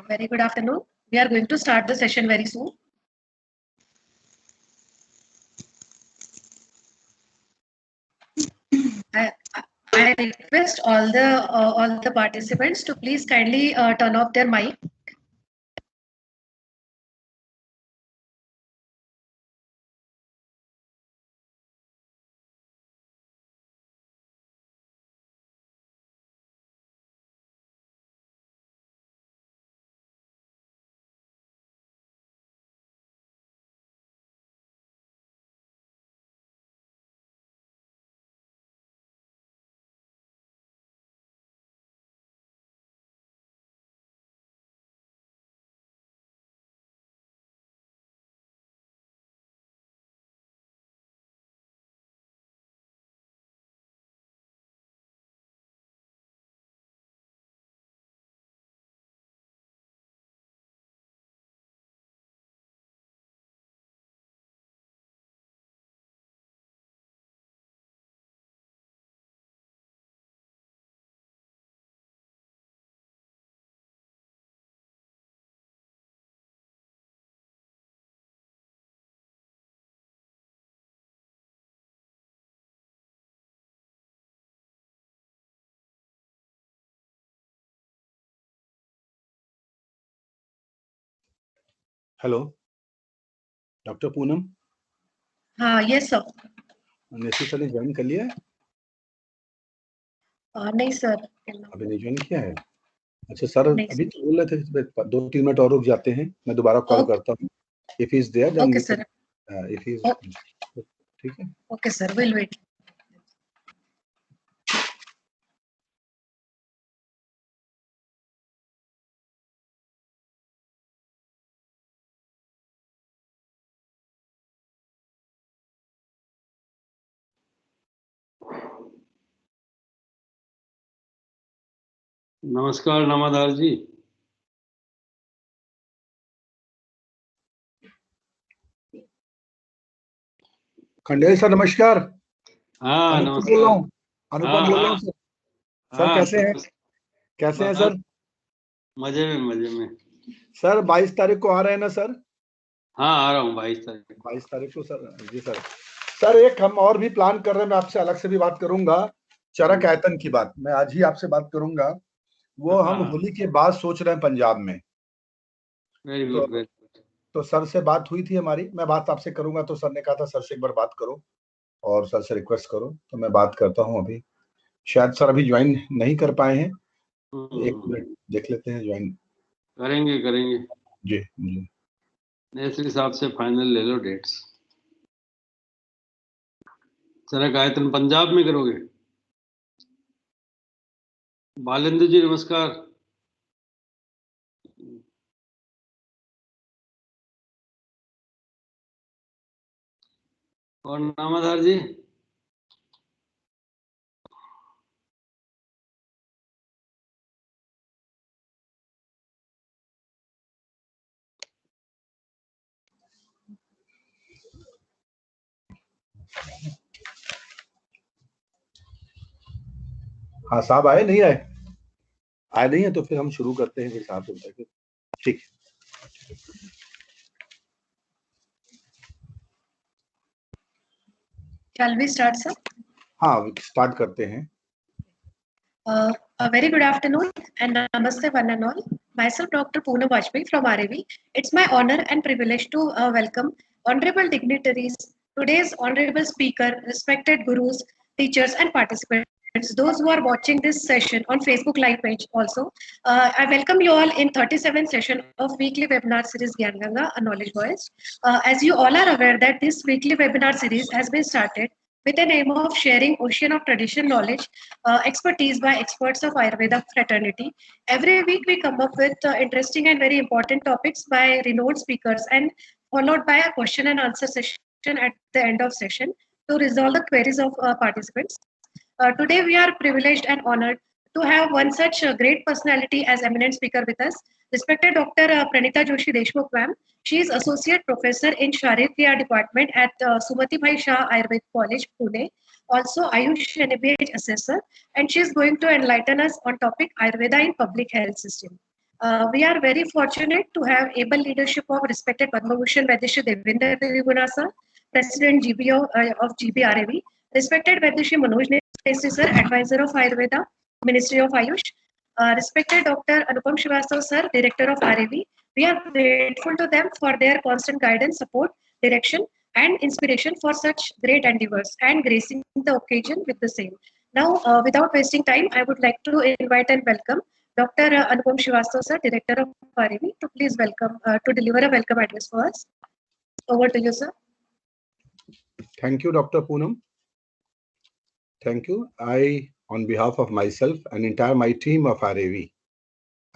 Very good afternoon. We are going to start the session very soon. I request all the participants to please kindly turn off their mic. Hello doctor Poonam. हाँ, yes sir. नेसी sir ने join कर लिया है? नहीं sir, अभी नहीं join किया है। अच्छा सर, नहीं अभी तो बोल रहे थे 2-3 मिनट और रुक जाते हैं, मैं दोबारा कॉल करता हूँ। If he is there then okay sir. If he is ठीक है। Okay sir, will wait. नमस्कार नामाधार जी। खंडेल सर नमस्कार। हाँ नमस्कार बोल रहा हूँ, अनुपम बोल रहा हूँ सर। सर कैसे हैं? कैसे हैं सर? मजे में। सर 22 तारीख को आ रहे हैं ना सर? हाँ आ रहा हूँ 22 तारीख को सर। जी सर। सर एक हम और भी प्लान कर रहे हैं, मैं आपसे अलग से भी बात करूंगा। चरक आयतन की बात मैं आज ही आपसे बात करूंगा। वो हम होली के बाद सोच रहे हैं पंजाब में। Very good. तो सर से बात हुई थी हमारी, मैं बात आपसे करूंगा तो सर ने कहा था सर से एक बार बात करो और सर से रिक्वेस्ट करो, तो मैं बात करता हूं। अभी शायद सर अभी ज्वाइन नहीं कर पाए हैं, एक मिनट देख लेते हैं। ज्वाइन करेंगे जी जी। नेसरी साहब से फाइनल ले लो डेट्स। चरक आयतन पंजाब में करोगे? बालेंद्र जी नमस्कार। और नामाधार जी? हाँ साहब आए नहीं आए? आए नहीं है तो फिर हम शुरू करते हैं फिर साहब से। ठीक। Shall we start, sir? हाँ स्टार्ट करते हैं। A very good afternoon and namaste one and all. Myself Dr. Poonam Vajpayee from RAV. It's my honor and privilege to welcome honorable dignitaries, today's honorable speaker, respected gurus, teachers and participants, those who are watching this session on Facebook live page also. I welcome you all in 37th session of weekly webinar series Gyan Ganga, a knowledge voice. As you all are aware that this weekly webinar series has been started with an aim of sharing ocean of tradition knowledge, expertise by experts of Ayurveda fraternity. Every week we come up with interesting and very important topics by renowned speakers and followed by a question and answer session at the end of session to resolve the queries of participants. Today we are privileged and honored to have one such great personality as eminent speaker with us, respected Dr. Pranita Joshi Deshmukh ma'am. She is Associate Professor in Sharirkriya Department at Sumati Bhai Shah Ayurveda College, Pune. Also Ayush NABH Assessor, and she is going to enlighten us on topic Ayurveda in Public Health System. We are very fortunate to have able leadership of respected Padma Bhushan Vaidya Devendra Tribhuvan sir, President GBO of GBRAV, respected Vaidya Manoj Nesri sir, Advisor of Ayurveda, Ministry of Ayush, respected Dr. Anupam Srivastava sir, Director of RAV. We are grateful to them for their constant guidance, support, direction, and inspiration for such great endeavors and gracing the occasion with the same. Now, without wasting time, I would like to invite and welcome Dr. Anupam Srivastava sir, Director of RAV, to please to deliver a welcome address for us. Over to you, sir. Thank you, Dr. Poonam. Thank you. On behalf of myself and entire my team of RAV,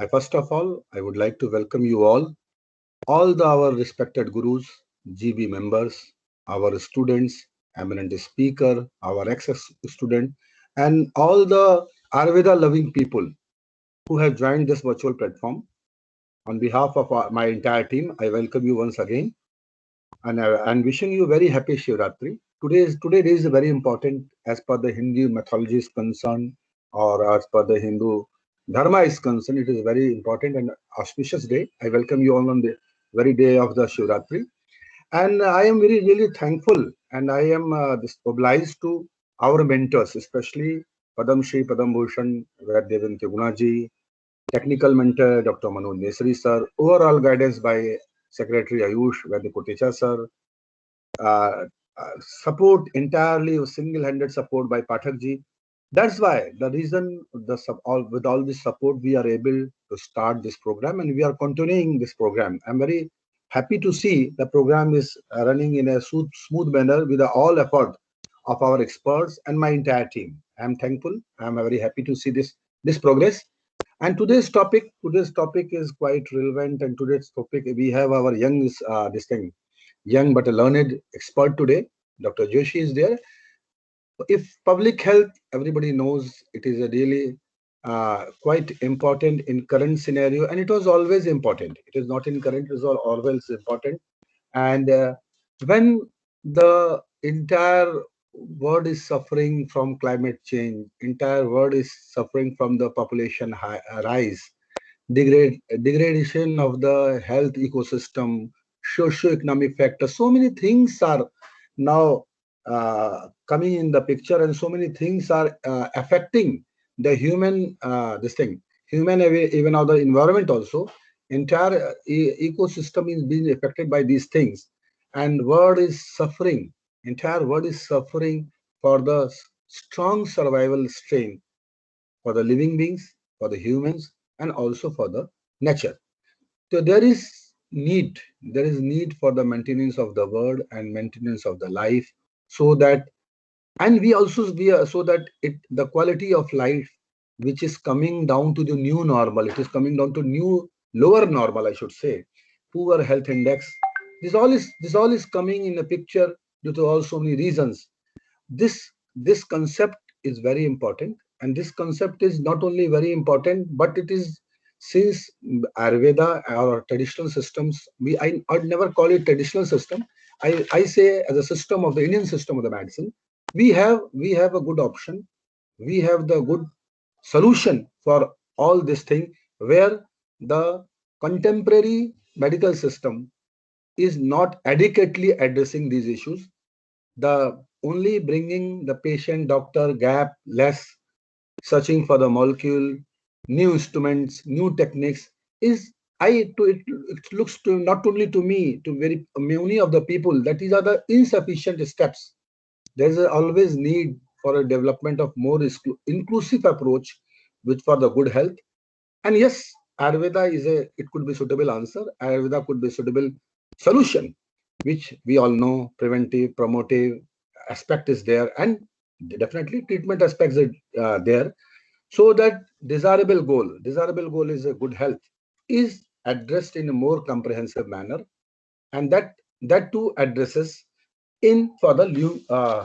first of all, I would like to welcome you all our respected gurus, GB members, our students, eminent speaker, our ex-student, and all the Ayurveda loving people who have joined this virtual platform. On behalf of my entire team, I welcome you once again, and wishing you very happy Shivratri. Today is very important as per the Hindu mythology is concerned, or as per the Hindu Dharma is concerned. It is very important and auspicious day. I welcome you all on the very day of the Shivratri, and I am really thankful, and I am obliged to our mentors, especially Padam Shri, Padam Bhushan, Devendra Tribhuvan ji, technical mentor Dr. Manoj Nesri sir, overall guidance by Secretary Ayush Vaidya Kotecha sir, support entirely single-handed support by Pathak ji. That's why the reason with all this support we are able to start this program, and we are continuing this program. I'm very happy to see the program is running in a smooth manner with all effort of our experts and my entire team. I'm thankful. I'm very happy to see this progress. And today's topic is quite relevant. And today's topic, we have our young but a learned expert today. Dr. Joshi is there. If public health, everybody knows it is a really quite important in current scenario, and it was always important. It is not in current; it is always important. And when the entire world is suffering from climate change, entire world is suffering from the population rise, degradation of the health ecosystem, socio-economic factors. So many things are now coming in the picture, and so many things are affecting the human even of the environment also. Entire ecosystem is being affected by these things, and world is suffering. Entire world is suffering for the strong survival strain for the living beings, for the humans, and also for the nature. So there is need for the maintenance of the world and maintenance of the life, so that, and so that the quality of life which is coming down to the new normal, it is coming down to new lower normal, I should say, poor health index. This all is coming in a picture due to all so many reasons. This concept is very important, and this concept is not only very important, but it is, since Ayurveda or traditional systems, I'd never call it traditional system. I say as a system of the Indian system of the medicine, we have a good option. We have the good solution for all this thing, where the contemporary medical system is not adequately addressing these issues. The only bringing the patient doctor gap less, searching for the molecule, new instruments, new techniques is, it looks to not only to me, to very many of the people, that these are the insufficient steps. There's always need for a development of more inclusive approach which for the good health. And yes, Ayurveda it could be suitable answer. Ayurveda could be suitable solution, which we all know, preventive, promotive aspect is there, and definitely treatment aspects are there, so that desirable goal is a good health is addressed in a more comprehensive manner, and that too addresses in for the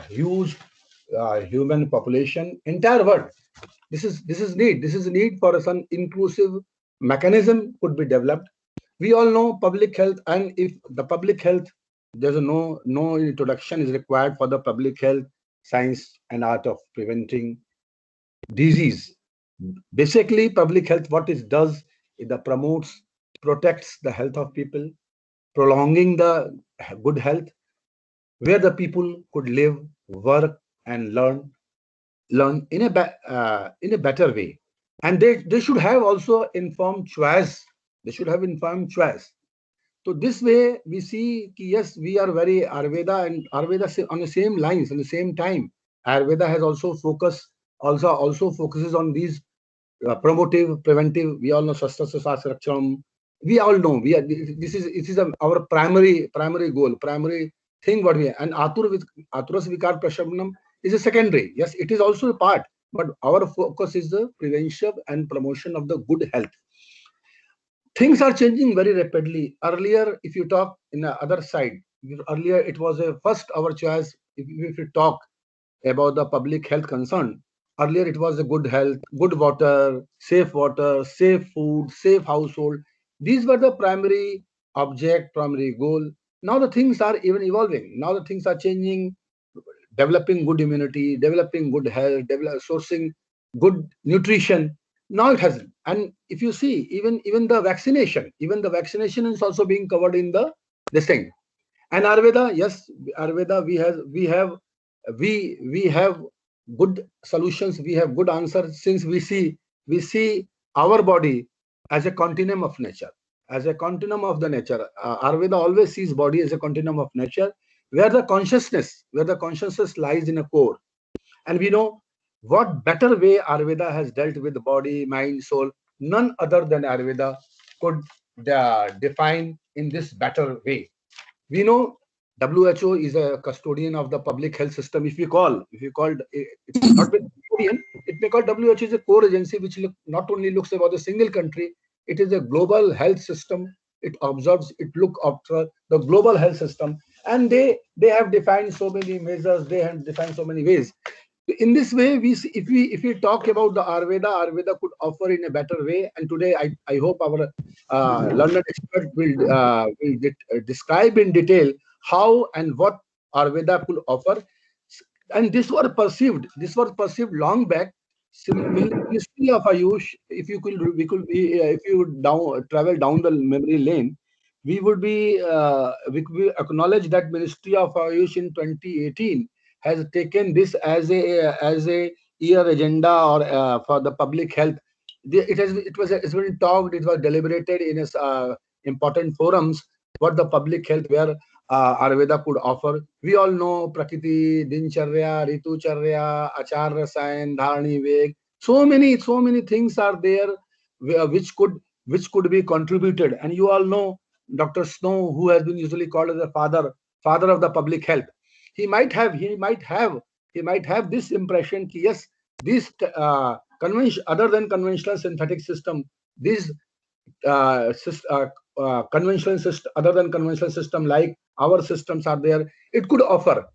huge human population, entire world. This is need for some inclusive mechanism could be developed. We all know public health, and if the public health, there's no introduction is required for the public health science and art of preventing disease. Basically, public health, what it does, It promotes, protects the health of people, prolonging the good health, where the people could live, work, and learn in a better way. And they should have also informed choice. They should have informed choice. So this way we see yes, we are very Ayurveda, and Ayurveda on the same lines, on the same time. Ayurveda has also also focuses on these promotive, preventive. We all know Shastra Raksham. We all know this is our primary goal, primary thing what we, and Aturas Vikar Prashamnam is a secondary. Yes, it is also a part, but our focus is the prevention and promotion of the good health. Things are changing very rapidly. Earlier, if you talk in the other side, earlier it was a first our choice. If you talk about the public health concern, earlier it was a good health, good water, safe food, safe household. These were the primary object, primary goal. Now the things are even evolving. Now the things are changing, developing good immunity, developing good health, sourcing good nutrition. Now it has, and if you see, even the vaccination is also being covered in this thing. And Ayurveda, yes, Ayurveda, we have good solutions, we have good answers, since we see our body as a continuum of nature, as a continuum of the nature. Ayurveda always sees body as a continuum of nature, where the consciousness lies in a core. And we know what better way Ayurveda has dealt with the body, mind, soul. None other than Ayurveda could define in this better way. We know WHO is a custodian of the public health system. If you call it's not custodian, it may call WHO is a core agency which not only looks about a single country, it is a global health system. It observes, it look after the global health system, and they have defined so many measures, they have defined so many ways. In this way, if we talk about the Ayurveda could offer in a better way. And today I hope our learned expert will describe in detail how and what Ayurveda could offer. And this was perceived long back. Ministry of Ayush, if you could we could be if you would travel down the memory lane, we would be acknowledge that Ministry of Ayush in 2018 has taken this as a year agenda, or for the public health. It's been talked, it was deliberated in important forums what the public health where Ayurveda could offer. We all know Prakriti, Dincharya, Ritucharya, Achar Rasayan, Dharani Veg. So many things are there which could be contributed. And you all know Dr. Snow, who has been usually called as the father of the public health. He might have this impression that yes, this other than conventional synthetic system, these conventional system, other than conventional system like our systems are there, it could offer.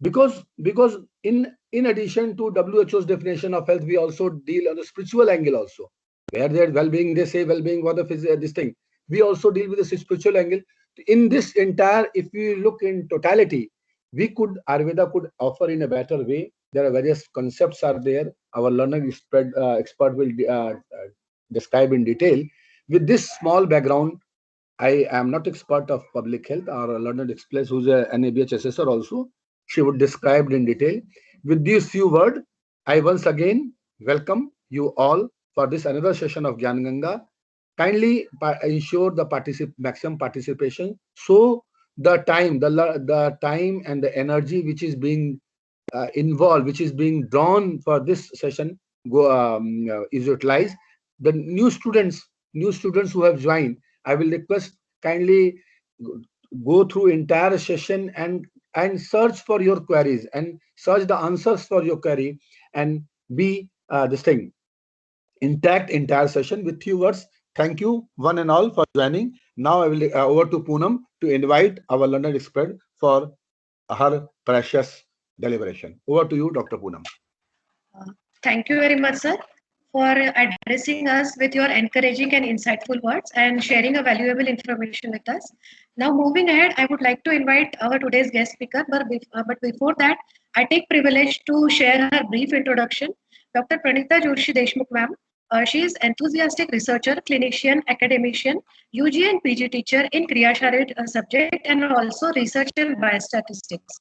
Because in addition to WHO's definition of health, we also deal on the spiritual angle also, where their well-being, they say well-being what this thing. We also deal with the spiritual angle. In this entire, if we look in totality, Ayurveda could offer in a better way. There are various concepts are there. Our learned expert will describe in detail. With this small background, I am not expert of public health. Our learned expert, who's an NABH assessor also, she would describe in detail. With these few words, I once again welcome you all for this another session of Gyan Ganga. Kindly ensure the maximum participation, so the time and the energy which is being involved, which is being drawn for this session is utilized. The new students who have joined, I will request kindly go through entire session and search for your queries and search the answers for your query, and be this thing intact entire session with few words. Thank you one and all for joining. Now I will over to Poonam to invite our learned expert for her precious deliberation. Over to you, Dr. Poonam. Thank you very much, sir, for addressing us with your encouraging and insightful words and sharing a valuable information with us. Now, moving ahead, I would like to invite our today's guest speaker, but before that, I take privilege to share her brief introduction. Dr. Pranita Joshi Deshmukh, ma'am, She is enthusiastic researcher, clinician, academician, UG and PG teacher in Kriya Sharid subject and also research in biostatistics.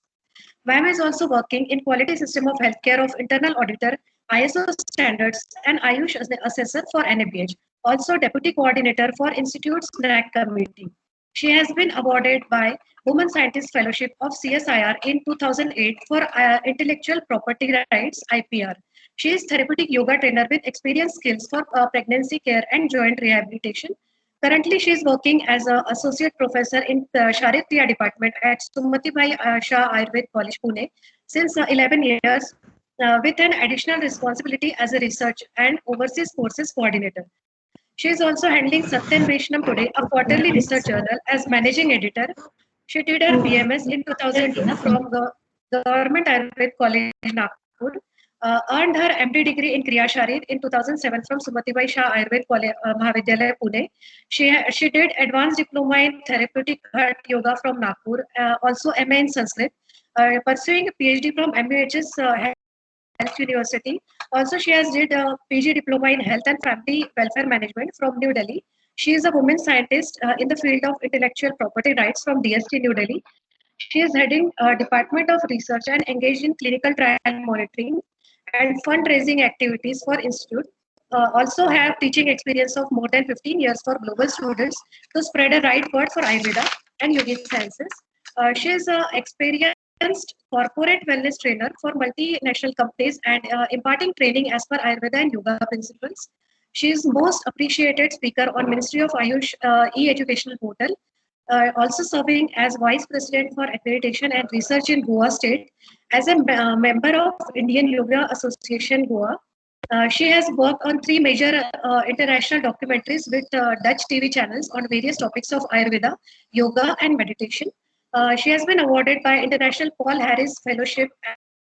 Ma'am is also working in quality system of healthcare of internal auditor, ISO standards, and Ayush assessor for NABH. Also deputy coordinator for Institute's NAC committee. She has been awarded by Women Scientist Fellowship of CSIR in 2008 for intellectual property rights (IPR). She is therapeutic yoga trainer with experience skills for pregnancy care and joint rehabilitation. Currently, she is working as an associate professor in the Sharitya department at Sumati Bhai Shah Ayurved College, Pune, since 11 years, with an additional responsibility as a research and overseas courses coordinator. She is also handling Satyan Vaishnav Today, a quarterly research journal, as managing editor. She did her BMS in 2002 from the Government Ayurved College, Nagpur. Earned her MD degree in Kriya Sharid in 2007 from Sumatibai Shah Ayurved College, Mahavidyalaya, Pune. She did advanced diploma in therapeutic heart yoga from Nagpur, also MA in Sanskrit, pursuing a PhD from MUHS Health University. Also, she has did a PG diploma in health and family welfare management from New Delhi. She is a women scientist in the field of intellectual property rights from DST New Delhi. She is heading Department of Research and engaged in clinical trial monitoring and fundraising activities for institute. Also have teaching experience of more than 15 years for global students to spread a right word for Ayurveda and yogic sciences. She is an experienced corporate wellness trainer for multinational companies and imparting training as per Ayurveda and yoga principles. She is most appreciated speaker on Ministry of Ayush e-educational portal, also serving as Vice President for Accreditation and Research in Goa State, as a member of Indian Yoga Association Goa. She has worked on three major international documentaries with Dutch TV channels on various topics of Ayurveda, yoga, and meditation. She has been awarded by International Paul Harris Fellowship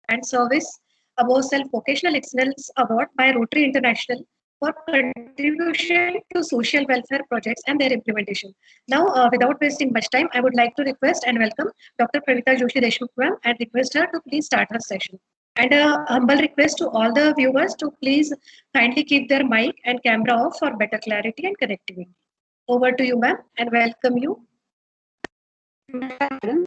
and Service Above Self Vocational Excellence Award by Rotary International for contribution to social welfare projects and their implementation. Now, without wasting much time, I would like to request and welcome Dr. Pravita Joshi Deshmukh ma'am and request her to please start her session. And a humble request to all the viewers to please kindly keep their mic and camera off for better clarity and connectivity. Over to you, ma'am, and welcome you. Ma'am,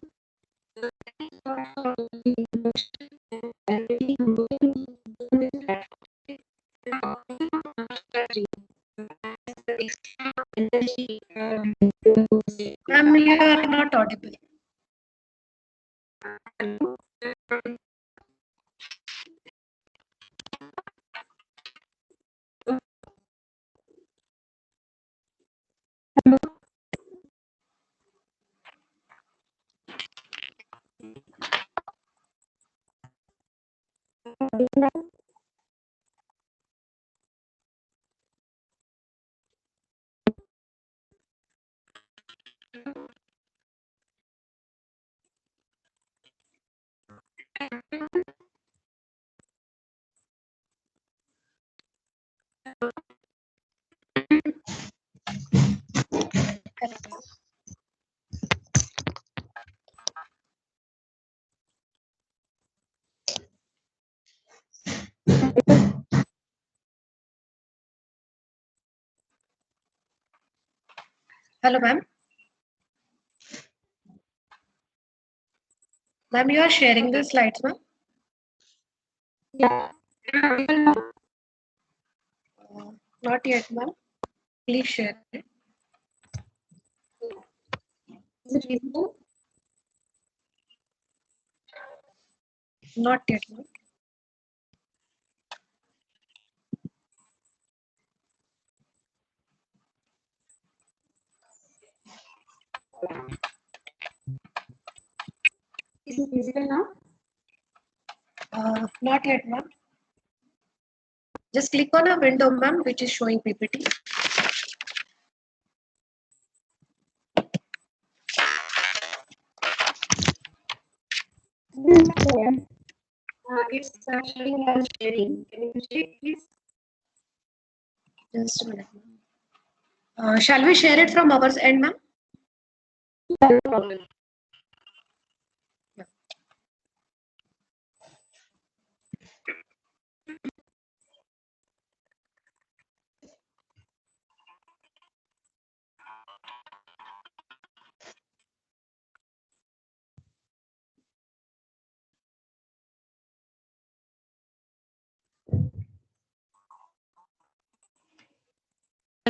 you are not audible. Hello, ma'am. Ma'am, you are sharing the slides, ma'am? Yeah. Not yet, ma'am. Please share it. Is it visible? Not yet, ma'am. Is it visible now? Not yet, ma'am. Just click on a window, ma'am, which is showing PPT. It's showing as sharing. Can you check, please? Just a minute, ma'am. Shall we share it from our end, ma'am? No problem.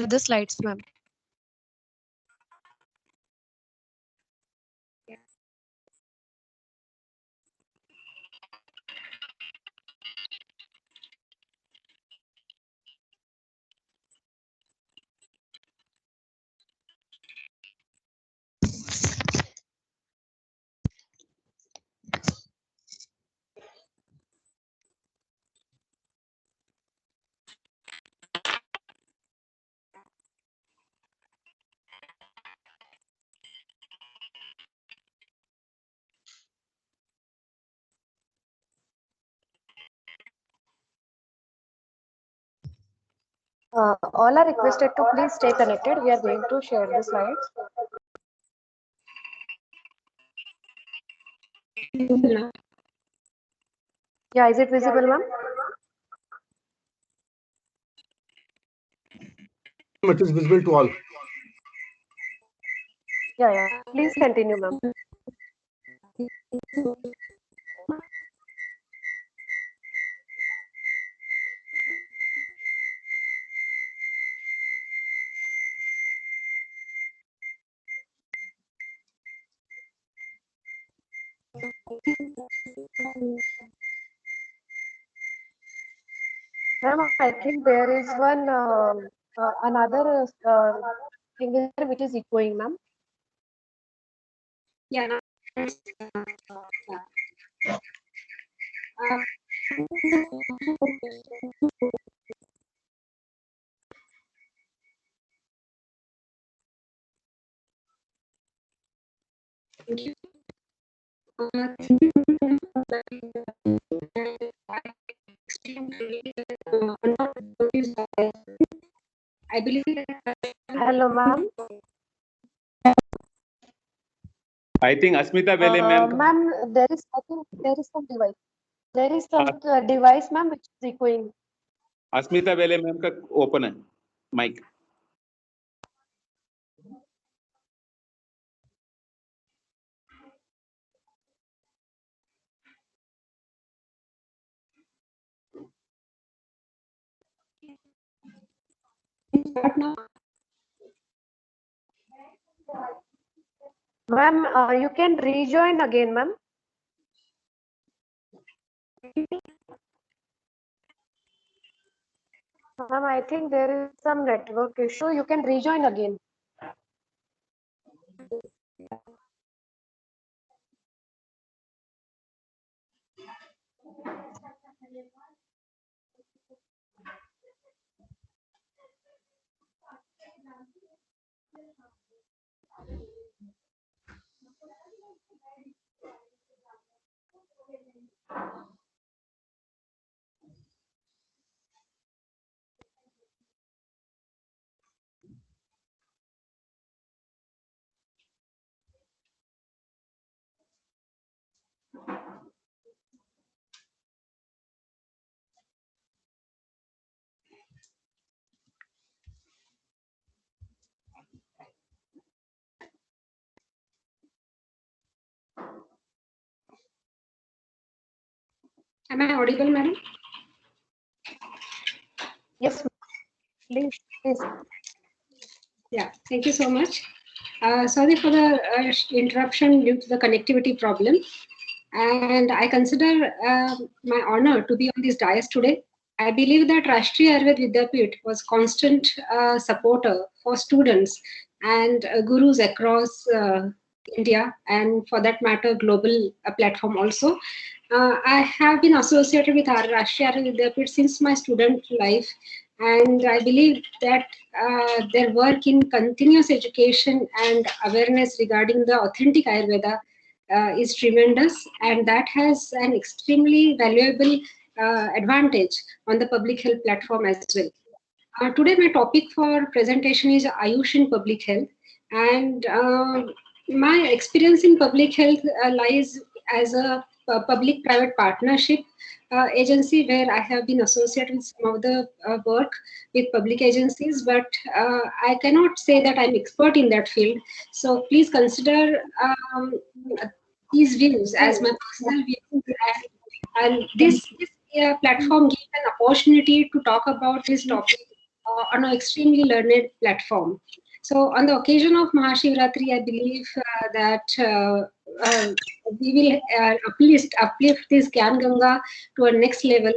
the slides, ma'am. All are requested to please stay connected. We are going to share the slides. Yeah, is it visible, ma'am? It is visible to all. Yeah. Please continue, ma'am. Ma'am, I think there is one another thing here which is echoing, ma'am. Yeah. Thank you. I believe. Hello, ma'am. I think Asmita Bele ma'am. Ma'am, I think there is some device. There is some device, ma'am, which is echoing. अस्मिता बेले ma'am का open है mic. Ma'am, you can rejoin again, ma'am. Ma'am, I think there is some network issue. You can rejoin again. Am I audible, madam? Yes, please. Yeah, thank you so much. Sorry for the interruption due to the connectivity problem. And I consider my honor to be on this dais today. I believe that Rashtriya Ayurved Vidyapeeth was constant supporter for students and gurus across India, and for that matter, global platform also. I have been associated with Rashtriya Ayurved Vidyapeeth since my student life, and I believe that their work in continuous education and awareness regarding the authentic Ayurveda is tremendous, and that has an extremely valuable advantage on the public health platform as well. Today, my topic for presentation is Ayush in public health, and my experience in public health lies as a public-private partnership agency where I have been associated with some of the work with public agencies, but I cannot say that I'm expert in that field. So please consider these views as my personal views, and this platform gives an opportunity to talk about this topic on an extremely learned platform. So on the occasion of Mahashivratri, I believe that we will uplift this Gyan Ganga to a next level,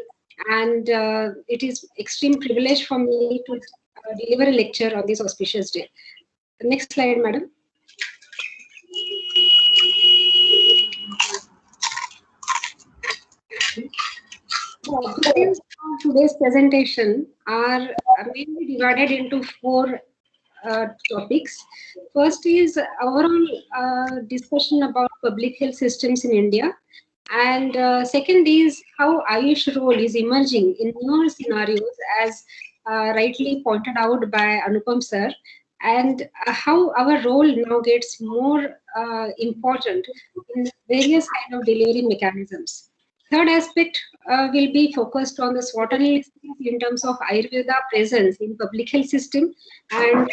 and it is extreme privilege for me to deliver a lecture on this auspicious day. Next slide, madam. The objectives of today's presentation are mainly divided into four topics. First is overall discussion about public health systems in India. And second is how Ayush role is emerging in newer scenarios, as rightly pointed out by Anupam sir, and how our role now gets more important in various kind of delivery mechanisms. Third aspect will be focused on the SWOT analysis in terms of Ayurveda presence in public health system, and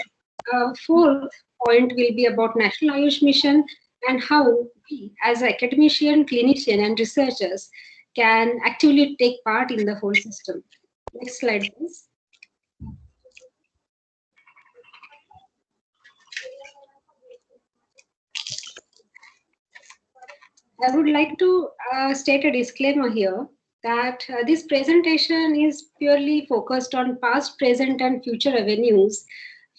fourth point will be about National Ayush Mission and how we, as academician, clinician, and researchers, can actively take part in the whole system. Next slide, please. I would like to state a disclaimer here that this presentation is purely focused on past, present, and future avenues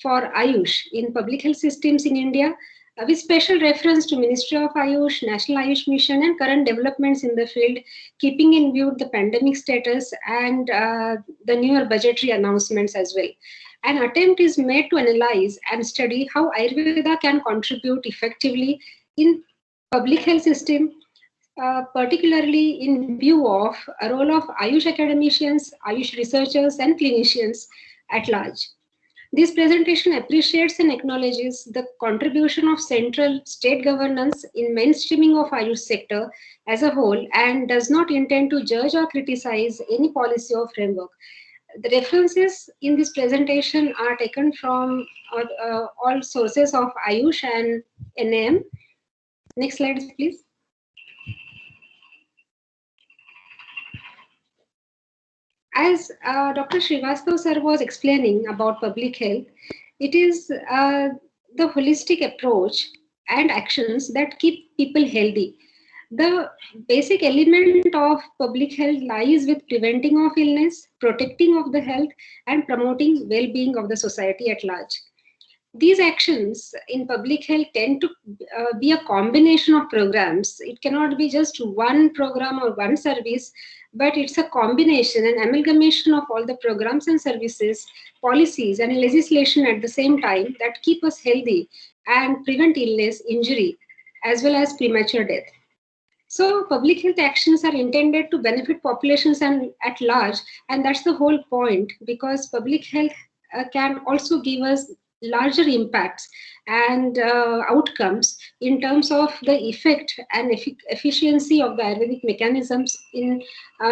for Ayush in public health systems in India, with special reference to Ministry of Ayush, National Ayush Mission, and current developments in the field, keeping in view the pandemic status and the newer budgetary announcements as well. An attempt is made to analyze and study how Ayurveda can contribute effectively in public health system, particularly in view of a role of Ayush academicians, Ayush researchers, and clinicians at large. This presentation appreciates and acknowledges the contribution of central state governance in mainstreaming of Ayush sector as a whole and does not intend to judge or criticize any policy or framework. The references in this presentation are taken from all sources of Ayush and NAM. Next slide, please. As Dr. Srivastava sir was explaining about public health, it is the holistic approach and actions that keep people healthy. The basic element of public health lies with preventing of illness, protecting of the health, and promoting well-being of the society at large. These actions in public health tend to be a combination of programs. It cannot be just one program or one service, but it's a combination and amalgamation of all the programs and services, policies, and legislation at the same time that keep us healthy and prevent illness, injury, as well as premature death. So public health actions are intended to benefit populations and at large, and that's the whole point, because public health can also give us larger impacts and outcomes in terms of the effect and efficiency of the Ayurvedic mechanisms in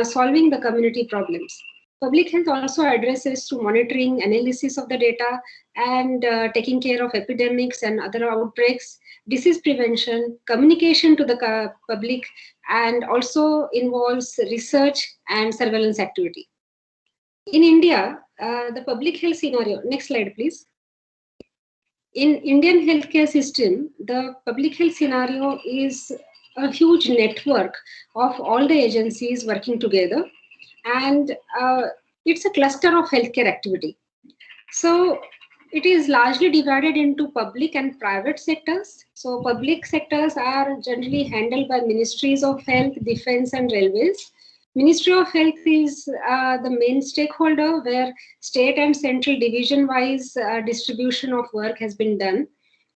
solving the community problems. Public health also addresses through monitoring, analysis of the data, and taking care of epidemics and other outbreaks, disease prevention, communication to the public, and also involves research and surveillance activity. In India, the public health scenario, next slide please. In Indian healthcare system, the public health scenario is a huge network of all the agencies working together, and it's a cluster of healthcare activity. So it is largely divided into public and private sectors. So public sectors are generally handled by Ministries of Health, Defense, and Railways. Ministry of Health is the main stakeholder, where state and central division-wise distribution of work has been done.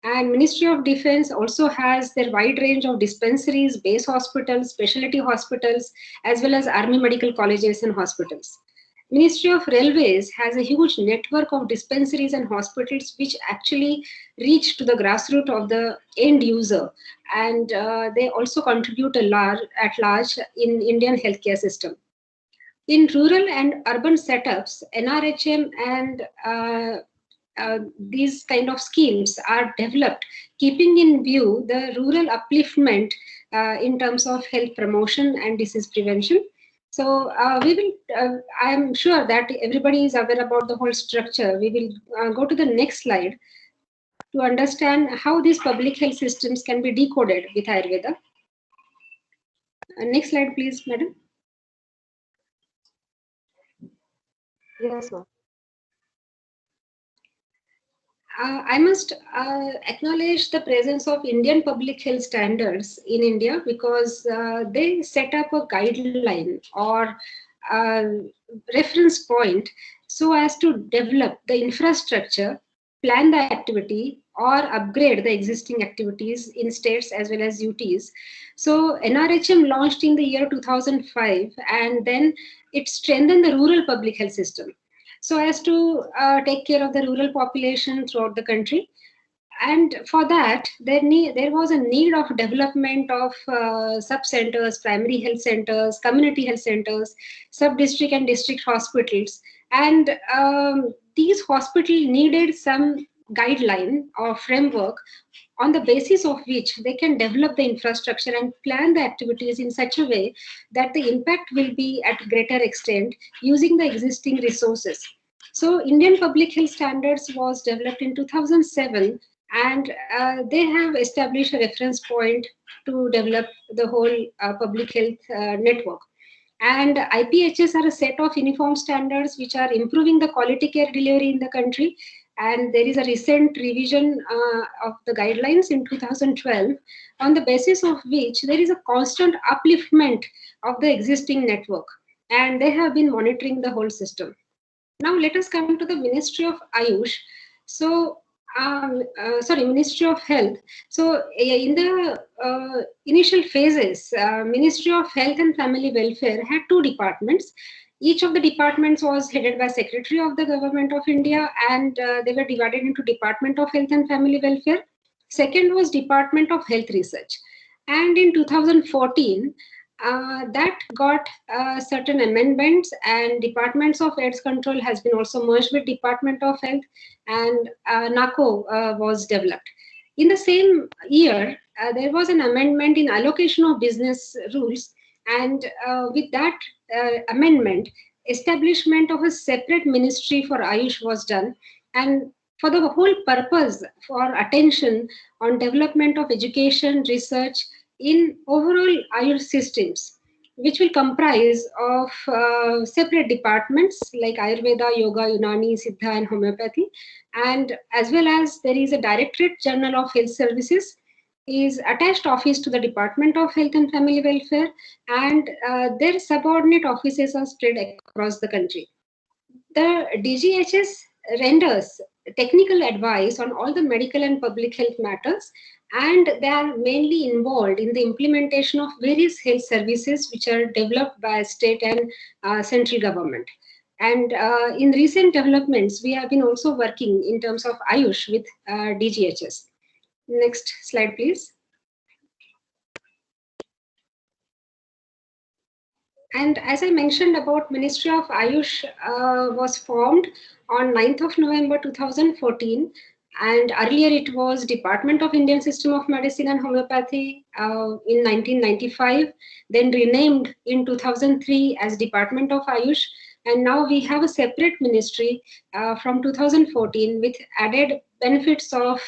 And Ministry of Defense also has their wide range of dispensaries, base hospitals, specialty hospitals, as well as army medical colleges and hospitals. Ministry of Railways has a huge network of dispensaries and hospitals which actually reach to the grassroots of the end user, and they also contribute at large in Indian healthcare system. In rural and urban setups, NRHM and these kind of schemes are developed, keeping in view the rural upliftment in terms of health promotion and disease prevention. So we will, I am sure that everybody is aware about the whole structure. We will go to the next slide to understand how these public health systems can be decoded with Ayurveda. Next slide, please, madam. Yes, ma'am. I must acknowledge the presence of Indian public health standards in India because they set up a guideline or reference point so as to develop the infrastructure, plan the activity, or upgrade the existing activities in states as well as UTs. So NRHM launched in the year 2005, and then it strengthened the rural public health system so as to take care of the rural population throughout the country. And for that, there was a need of development of sub-centers, primary health centers, community health centers, sub-district and district hospitals. And these hospitals needed some guideline or framework on the basis of which they can develop the infrastructure and plan the activities in such a way that the impact will be at greater extent using the existing resources. So Indian Public Health Standards was developed in 2007, and they have established a reference point to develop the whole public health network. And IPHS are a set of uniform standards which are improving the quality care delivery in the country. And there is a recent revision of the guidelines in 2012, on the basis of which there is a constant upliftment of the existing network. And they have been monitoring the whole system. Now let us come to the Ministry of Ayush. So, Ministry of Health. So in the initial phases, Ministry of Health and Family Welfare had two departments. Each of the departments was headed by Secretary of the Government of India, and they were divided into Department of Health and Family Welfare. Second was Department of Health Research. And in 2014, that got certain amendments, and Departments of AIDS Control has been also merged with Department of Health, and NACO was developed. In the same year, there was an amendment in allocation of business rules, and with that amendment, establishment of a separate ministry for Ayush was done, and for the whole purpose for attention on development of education, research in overall Ayush systems, which will comprise of separate departments like Ayurveda, Yoga, Unani, Siddha, and Homeopathy. And as well as there is a Directorate General of Health Services, is attached office to the Department of Health and Family Welfare, and their subordinate offices are spread across the country. The DGHS renders technical advice on all the medical and public health matters, and they are mainly involved in the implementation of various health services which are developed by state and central government. And in recent developments, we have been also working in terms of Ayush with DGHS. Next slide, please. And as I mentioned about Ministry of Ayush was formed on 9th of November 2014, and earlier it was Department of Indian System of Medicine and Homeopathy in 1995, then renamed in 2003 as Department of Ayush, and now we have a separate ministry from 2014 with added benefits of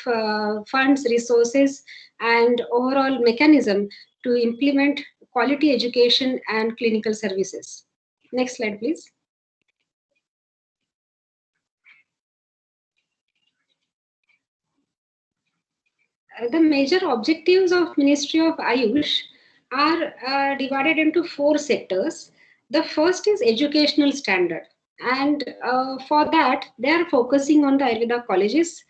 funds, resources, and overall mechanism to implement quality education and clinical services. Next slide, please. The major objectives of Ministry of Ayush are divided into 4 sectors. The first is educational standard, and for that they are focusing on the Ayurveda colleges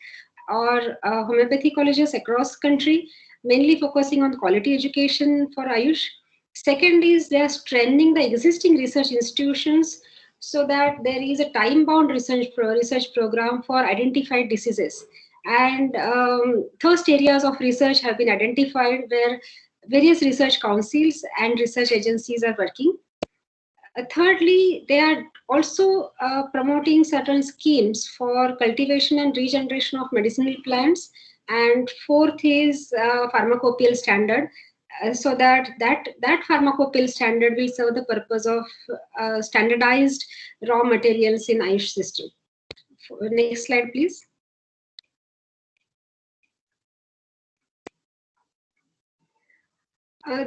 or homeopathy colleges across country, mainly focusing on quality education for Ayush. Second is they are strengthening the existing research institutions so that there is a time-bound research program for identified diseases. And thirst areas of research have been identified where various research councils and research agencies are working. Thirdly, they are also promoting certain schemes for cultivation and regeneration of medicinal plants. And fourth is pharmacopoeial standard. so that pharmacopoeia standard will serve the purpose of standardized raw materials in Ayush system. Next slide, please.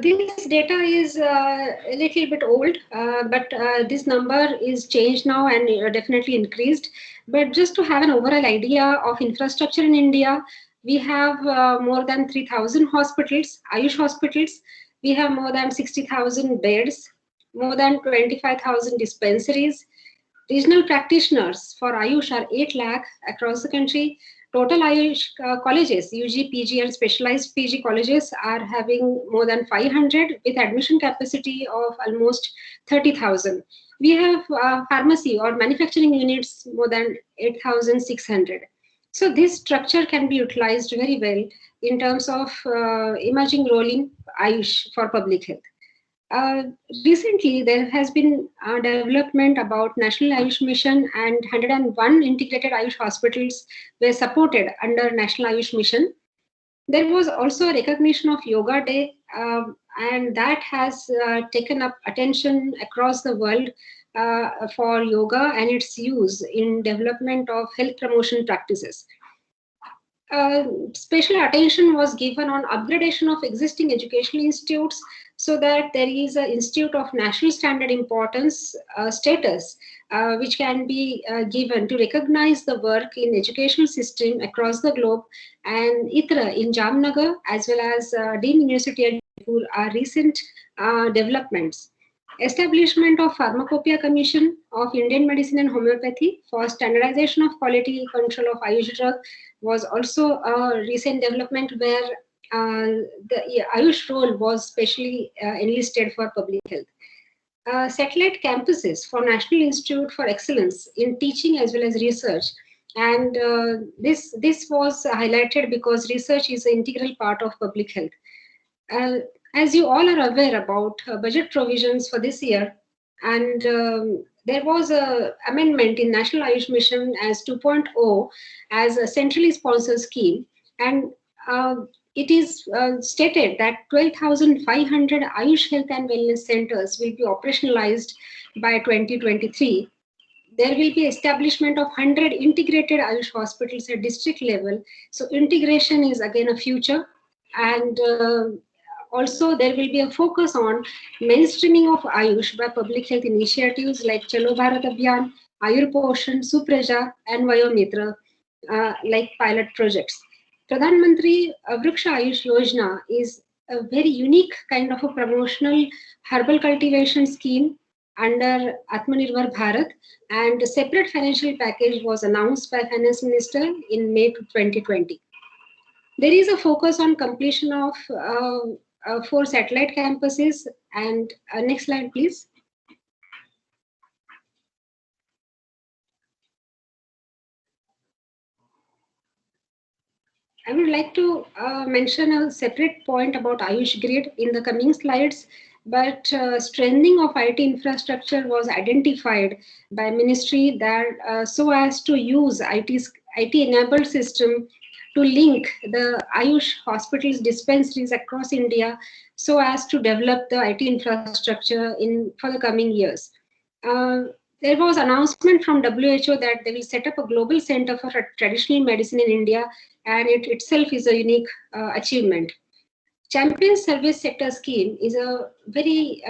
This data is a little bit old, but this number is changed now and definitely increased. But just to have an overall idea of infrastructure in India, we have more than 3,000 hospitals, Ayush hospitals. We have more than 60,000 beds, more than 25,000 dispensaries. Regional practitioners for Ayush are 8 lakh across the country. Total Ayush colleges, UG, PG and specialized PG colleges are having more than 500 with admission capacity of almost 30,000. We have pharmacy or manufacturing units more than 8,600. So this structure can be utilized very well in terms of emerging role in Ayush for public health. Recently, there has been development about National Ayush Mission, and 101 integrated Ayush hospitals were supported under National Ayush Mission. There was also a recognition of Yoga Day, and that has taken up attention across the world for yoga and its use in development of health promotion practices. Special attention was given on upgradation of existing educational institutes so that there is an institute of national standard importance status which can be given to recognize the work in educational system across the globe. And ITRA in Jamnagar as well as Dean University at Jaipur are recent developments. Establishment of Pharmacopoeia Commission of Indian Medicine and Homeopathy for standardization of quality control of Ayush drug was also a recent development where the Ayush role was specially enlisted for public health. Satellite campuses for National Institute for Excellence in Teaching as well as Research. And this was highlighted because research is an integral part of public health. As you all are aware about budget provisions for this year, and there was an amendment in National Ayush Mission as 2.0 as a centrally sponsored scheme, and it is stated that 12,500 Ayush health and wellness centers will be operationalized by 2023. There will be establishment of 100 integrated Ayush hospitals at district level. So integration is again a future, and also there will be a focus on mainstreaming of Ayush by public health initiatives like Chalo Bharat Abhiyan, Ayur Poshan, Supraja, and Vayomitra, like pilot projects. Pradhan Mantri Vriksha Ayush Yojana is a very unique kind of a promotional herbal cultivation scheme under Atmanirbhar Bharat, and a separate financial package was announced by Finance Minister in May 2020. There is a focus on completion of 4 satellite campuses. And next slide, please. I would like to mention a separate point about Ayush Grid in the coming slides, but strengthening of IT infrastructure was identified by ministry that so as to use IT-enabled system to link the Ayush hospitals dispensaries across India so as to develop the IT infrastructure for the coming years. There was announcement from WHO that they will set up a global center for traditional medicine in India, and it itself is a unique achievement. Champion Service Sector Scheme is a very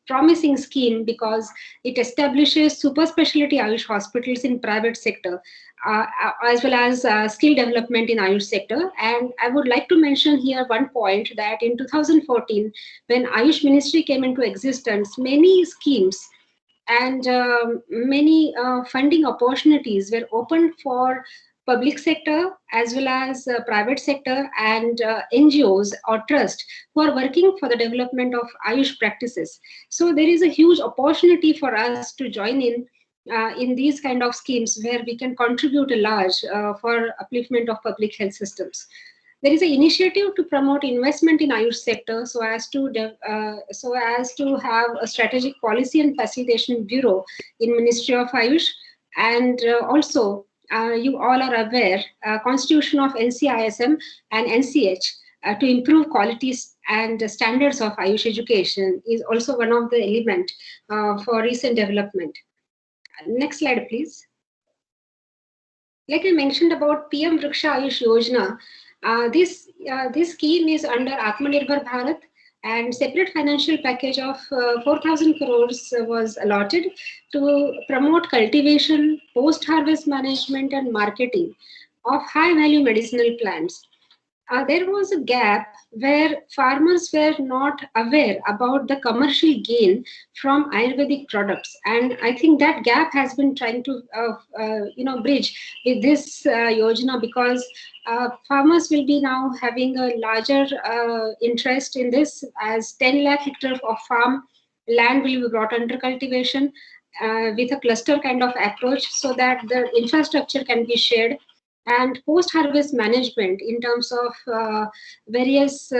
promising scheme because it establishes super specialty Ayush hospitals in private sector as well as skill development in Ayush sector. And I would like to mention here one point that in 2014, when Ayush Ministry came into existence, many schemes and many funding opportunities were opened for public sector as well as private sector and NGOs or trust who are working for the development of Ayush practices. So there is a huge opportunity for us to join in these kind of schemes where we can contribute a large for upliftment of public health systems. There is an initiative to promote investment in Ayush sector so as to have a strategic policy and facilitation bureau in Ministry of Ayush. And also you all are aware, Constitution of NCISM and NCH to improve qualities and standards of Ayush education is also one of the element for recent development. Next slide, please. Like I mentioned about PM Vriksha Ayush Yojana, this scheme is under Atmanirbhar Bharat, and separate financial package of 4,000 crores was allotted to promote cultivation, post-harvest management and marketing of high-value medicinal plants. There was a gap where farmers were not aware about the commercial gain from Ayurvedic products, and I think that gap has been trying to bridge with this yojana, because farmers will be now having a larger interest in this, as 10 lakh hectares of farm land will be brought under cultivation with a cluster kind of approach, so that the infrastructure can be shared, and post-harvest management in terms of various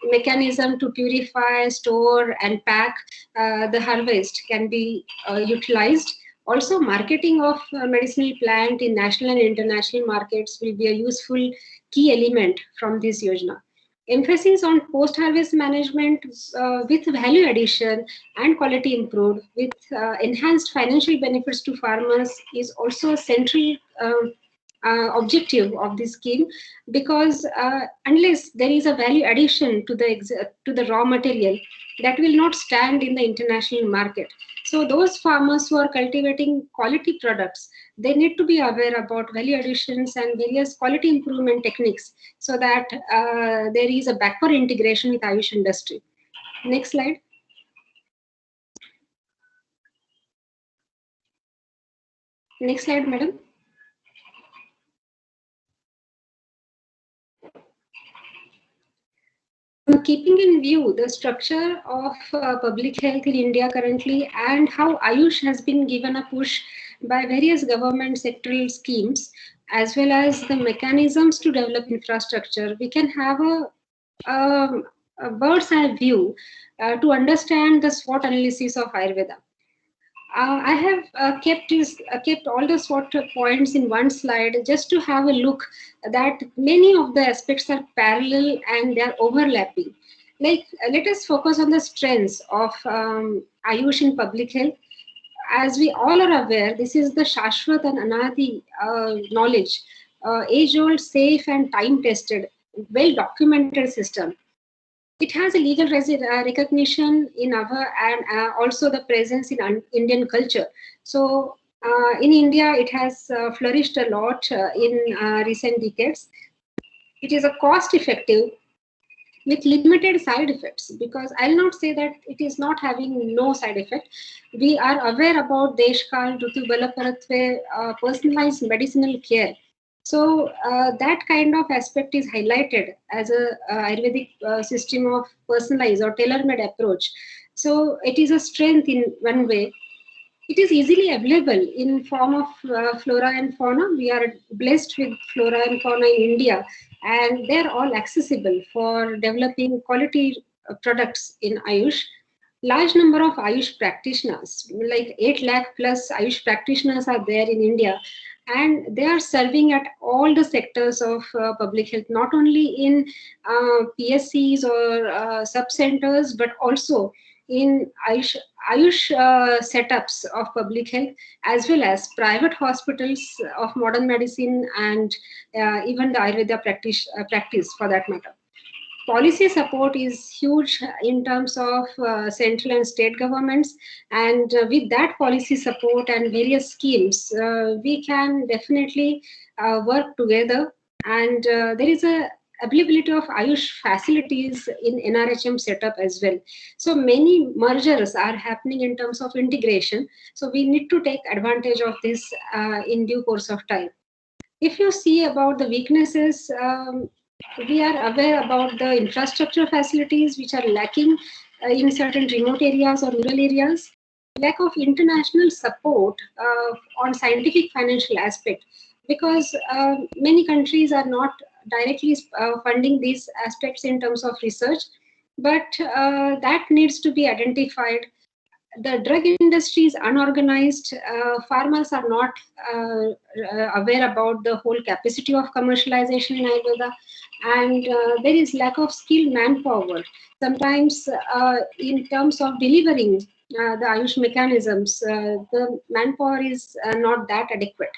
mechanism to purify, store and pack the harvest can be utilized. Also, marketing of medicinal plant in national and international markets will be a useful key element from this yojana. Emphasis on post-harvest management with value addition and quality improved with enhanced financial benefits to farmers is also a central objective of this scheme, because unless there is a value addition to the raw material, that will not stand in the international market. So those farmers who are cultivating quality products, they need to be aware about value additions and various quality improvement techniques, so that there is a backward integration with Ayush industry. Next slide. Next slide, madam. Keeping in view the structure of public health in India currently, and how Ayush has been given a push by various government sectoral schemes, as well as the mechanisms to develop infrastructure, we can have a bird's eye view to understand the SWOT analysis of Ayurveda. I have kept all the SWOT points in one slide just to have a look that many of the aspects are parallel and they are overlapping. Like, let us focus on the strengths of Ayush in public health. As we all are aware, this is the Shashwat and Anadi knowledge, age-old, safe and time-tested, well-documented system. It has a legal recognition in our, and also the presence in Indian culture. So in India, it has flourished a lot in recent decades. It is a cost-effective with limited side effects, because I'll not say that it is not having no side effect. We are aware about Deshkal, Rutu Balaparatve, personalized medicinal care. So that kind of aspect is highlighted as a Ayurvedic system of personalized or tailor-made approach. So it is a strength in one way. It is easily available in form of flora and fauna. We are blessed with flora and fauna in India, and they're all accessible for developing quality products in Ayush. Large number of Ayush practitioners, like 8 lakh plus Ayush practitioners are there in India, and they are serving at all the sectors of public health, not only in PSCs or sub-centers, but also in Ayush setups of public health, as well as private hospitals of modern medicine, and even the Ayurveda practice for that matter. Policy support is huge in terms of central and state governments, and with that policy support and various schemes, we can definitely work together, and there is a availability of Ayush facilities in NRHM setup as well. So many mergers are happening in terms of integration. So we need to take advantage of this in due course of time. If you see about the weaknesses, we are aware about the infrastructure facilities which are lacking in certain remote areas or rural areas, lack of international support on scientific financial aspect, because many countries are not directly funding these aspects in terms of research, but that needs to be identified. the drug industry is unorganized. Farmers are not aware about the whole capacity of commercialization in Ayurveda, and there is lack of skilled manpower. Sometimes, in terms of delivering the Ayush mechanisms, the manpower is not that adequate.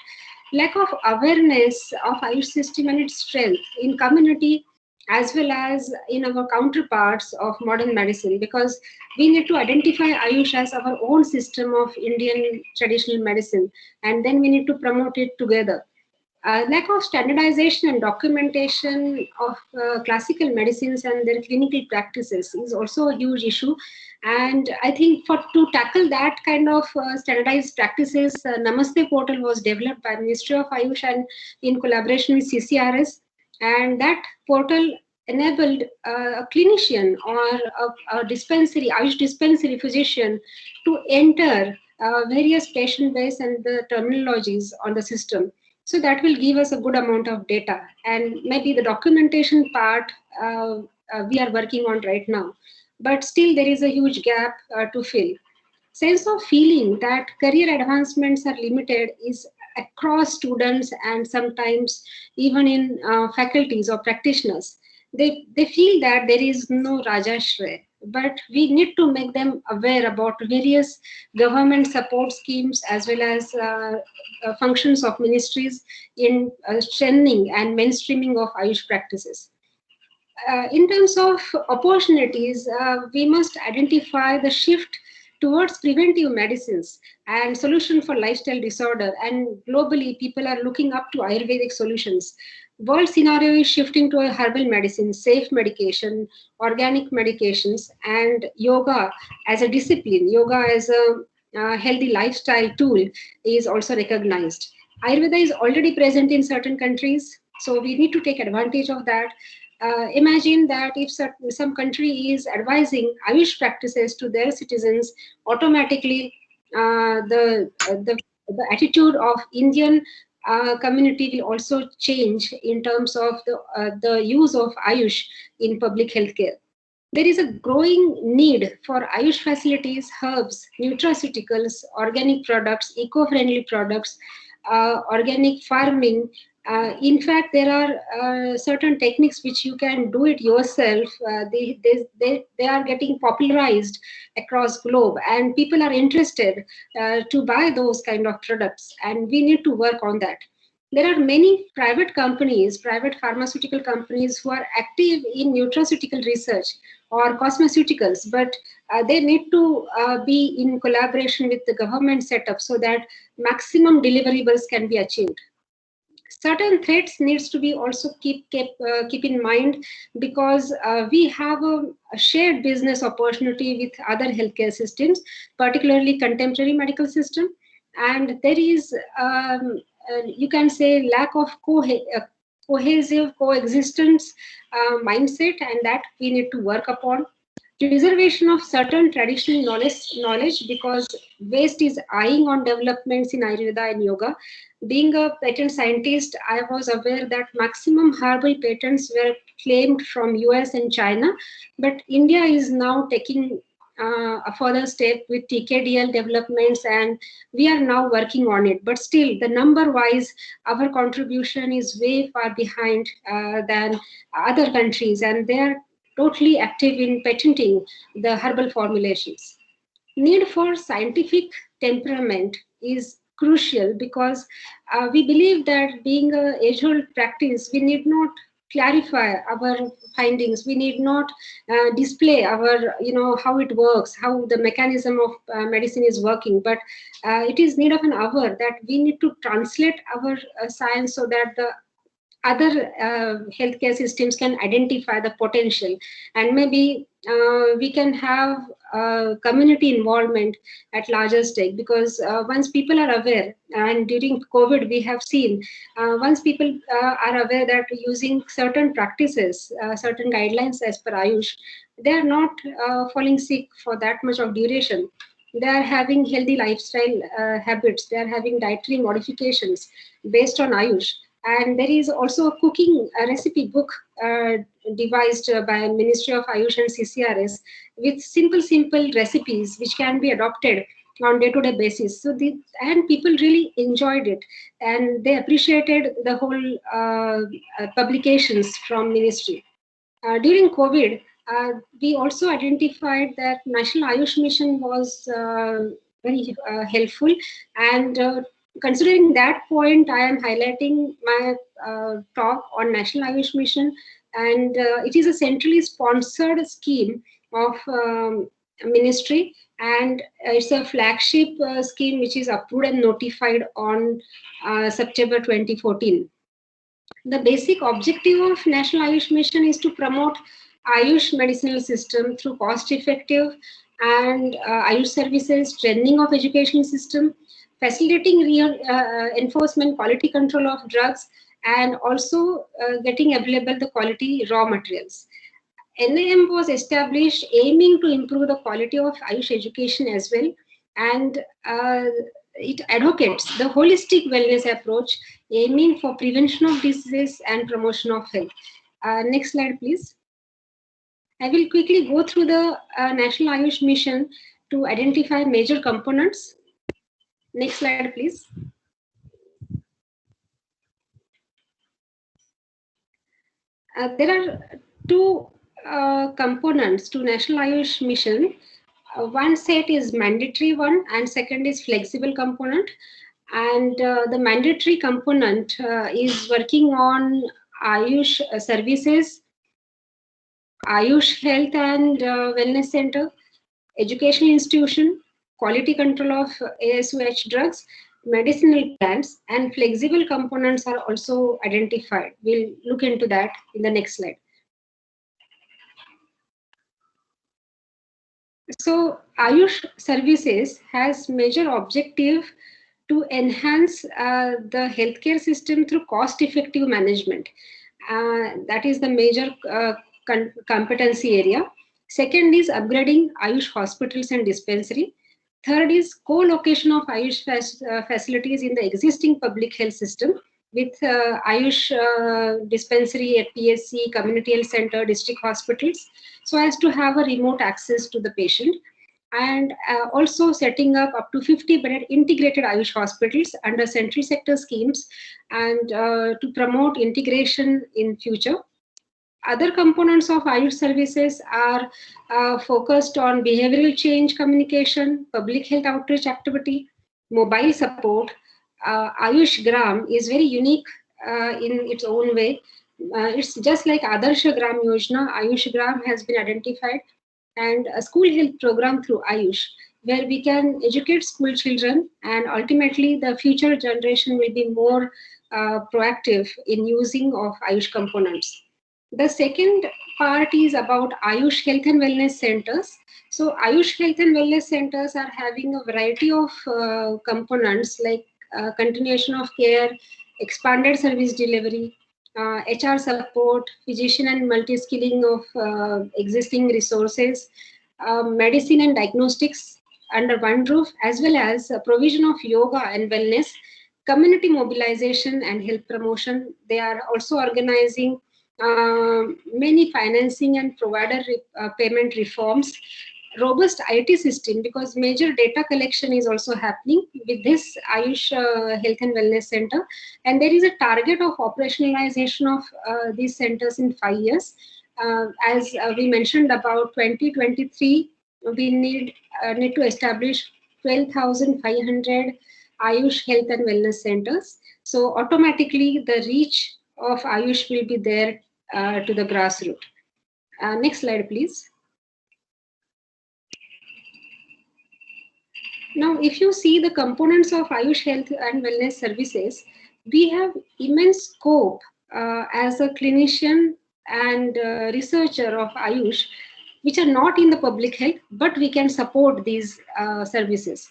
Lack of awareness of Ayush system and its strength in community as well as in our counterparts of modern medicine, because we need to identify Ayush as our own system of Indian traditional medicine, and then we need to promote it together. Lack of standardization and documentation of classical medicines and their clinical practices is also a huge issue. And I think to tackle that kind of standardized practices, Namaste portal was developed by Ministry of Ayush and in collaboration with CCRS. And that portal enabled a clinician or a dispensary, Ayush dispensary physician to enter various patient base and the terminologies on the system. So that will give us a good amount of data, and maybe the documentation part we are working on right now. But still there is a huge gap to fill. Sense of feeling that career advancements are limited is across students and sometimes even in faculties or practitioners. They feel that there is no Rajashray, but we need to make them aware about various government support schemes as well as functions of ministries in strengthening and mainstreaming of Ayush practices. In terms of opportunities, we must identify the shift towards preventive medicines and solution for lifestyle disorder. And globally, people are looking up to Ayurvedic solutions. World scenario is shifting to a herbal medicine, safe medication, organic medications, and yoga as a discipline. Yoga as a healthy lifestyle tool is also recognized. Ayurveda is already present in certain countries, so we need to take advantage of that. Imagine that if some country is advising Ayush practices to their citizens, automatically the attitude of Indian community will also change in terms of the use of Ayush in public healthcare. There is a growing need for Ayush facilities, herbs, nutraceuticals, organic products, eco-friendly products, organic farming. In fact, there are certain techniques which you can do it yourself. They are getting popularized across globe, and people are interested to buy those kind of products, and we need to work on that. There are many private companies, private pharmaceutical companies who are active in nutraceutical research or cosmeceuticals, but they need to be in collaboration with the government setup so that maximum deliverables can be achieved. Certain threats needs to be also keep in mind, because we have a shared business opportunity with other healthcare systems, particularly contemporary medical system, and there is you can say lack of cohesive coexistence mindset, and that we need to work upon. Preservation of certain traditional knowledge, because West is eyeing on developments in Ayurveda and yoga. Being a patent scientist, I was aware that maximum herbal patents were claimed from US and China, but India is now taking a further step with TKDL developments, and we are now working on it. But still, the number-wise, our contribution is way far behind than other countries, and they are totally active in patenting the herbal formulations. Need for scientific temperament is crucial, because we believe that being an age-old practice, we need not clarify our findings, we need not display our, how it works, how the mechanism of medicine is working, but it is need of an hour that we need to translate our science so that the other healthcare systems can identify the potential, and maybe we can have community involvement at larger stake, because once people are aware, and during COVID we have seen, once people are aware that using certain practices, certain guidelines as per Ayush, they are not falling sick for that much of duration. They are having healthy lifestyle habits, they are having dietary modifications based on Ayush. And there is also a cooking recipe book devised by Ministry of Ayush and CCRS with simple recipes which can be adopted on day-to-day basis. So and people really enjoyed it, and they appreciated the whole publications from ministry. During COVID, we also identified that National Ayush Mission was very helpful, and considering that point, I am highlighting my talk on National Ayush Mission, and it is a centrally sponsored scheme of ministry, and it's a flagship scheme which is approved and notified on September 2014. The basic objective of National Ayush Mission is to promote Ayush medicinal system through cost-effective and Ayush services, training of education system, facilitating enforcement, quality control of drugs, and also getting available the quality raw materials. NAM was established aiming to improve the quality of Ayush education as well, and it advocates the holistic wellness approach aiming for prevention of diseases and promotion of health. Next slide, please. I will quickly go through the National Ayush Mission to identify major components. Next slide, please. There are two components to National Ayush Mission. One set is mandatory one, and second is flexible component. And the mandatory component is working on Ayush services, Ayush Health and Wellness Center, educational institution, quality control of ASUH drugs, medicinal plants, and flexible components are also identified. We'll look into that in the next slide. So Ayush services has major objective to enhance the healthcare system through cost-effective management. That is the major competency area. Second is upgrading Ayush hospitals and dispensary. Third is co-location of Ayush facilities in the existing public health system with Ayush dispensary at PSC, community health center, district hospitals, so as to have a remote access to the patient. And also setting up to 50-bedded integrated Ayush hospitals under central sector schemes, and to promote integration in future. Other components of Ayush services are focused on behavioral change communication, public health outreach activity, mobile support. Ayush Gram is very unique in its own way. It's just like Adarsha Gram Yojana. Ayush Gram has been identified, and a school health program through Ayush, where we can educate school children, and ultimately the future generation will be more proactive in using of Ayush components. The second part is about Ayush Health and Wellness Centers. So Ayush Health and Wellness Centers are having a variety of components like continuation of care, expanded service delivery, HR support, physician and multi-skilling of existing resources, medicine and diagnostics under one roof, as well as provision of yoga and wellness, community mobilization and health promotion. They are also organizing many financing and provider payment reforms, robust IT system, because major data collection is also happening with this Ayush Health and Wellness Center. And there is a target of operationalization of these centers in 5 years. As we mentioned, about 2023, we need to establish 12,500 Ayush Health and Wellness Centers. So automatically the reach of Ayush will be there to the grassroots. Next slide, please. Now, if you see the components of Ayush Health and Wellness Services, we have immense scope as a clinician and researcher of Ayush, which are not in the public health, but we can support these services.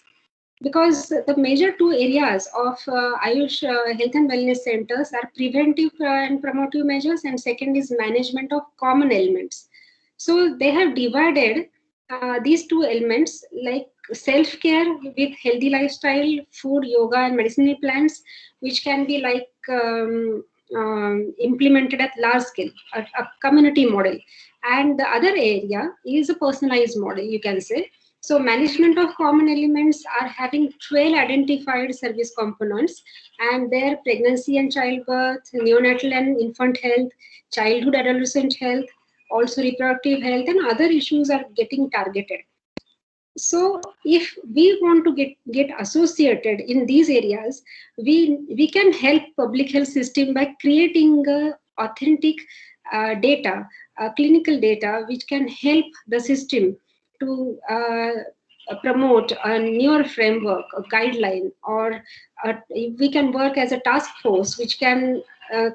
Because the major two areas of Ayush Health and Wellness Centers are preventive and promotive measures, and second is management of common ailments. So they have divided these two elements like self-care with healthy lifestyle, food, yoga, and medicinal plants, which can be like implemented at large scale, a community model. And the other area is a personalized model, you can say. So management of common elements are having 12 identified service components, and their pregnancy and childbirth, neonatal and infant health, childhood adolescent health, also reproductive health, and other issues are getting targeted. So if we want to get associated in these areas, we can help public health system by creating authentic data, clinical data, which can help the system to promote a newer framework, a guideline, or we can work as a task force which can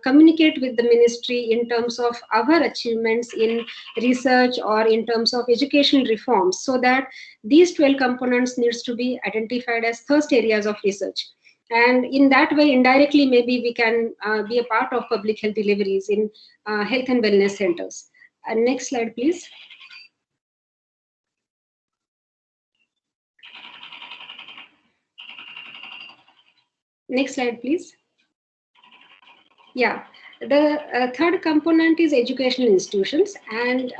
communicate with the ministry in terms of our achievements in research or in terms of educational reforms, so that these 12 components needs to be identified as first areas of research. And in that way, indirectly, maybe we can be a part of public health deliveries in health and wellness centers. Next slide, please. Next slide, please. Yeah, the third component is educational institutions. And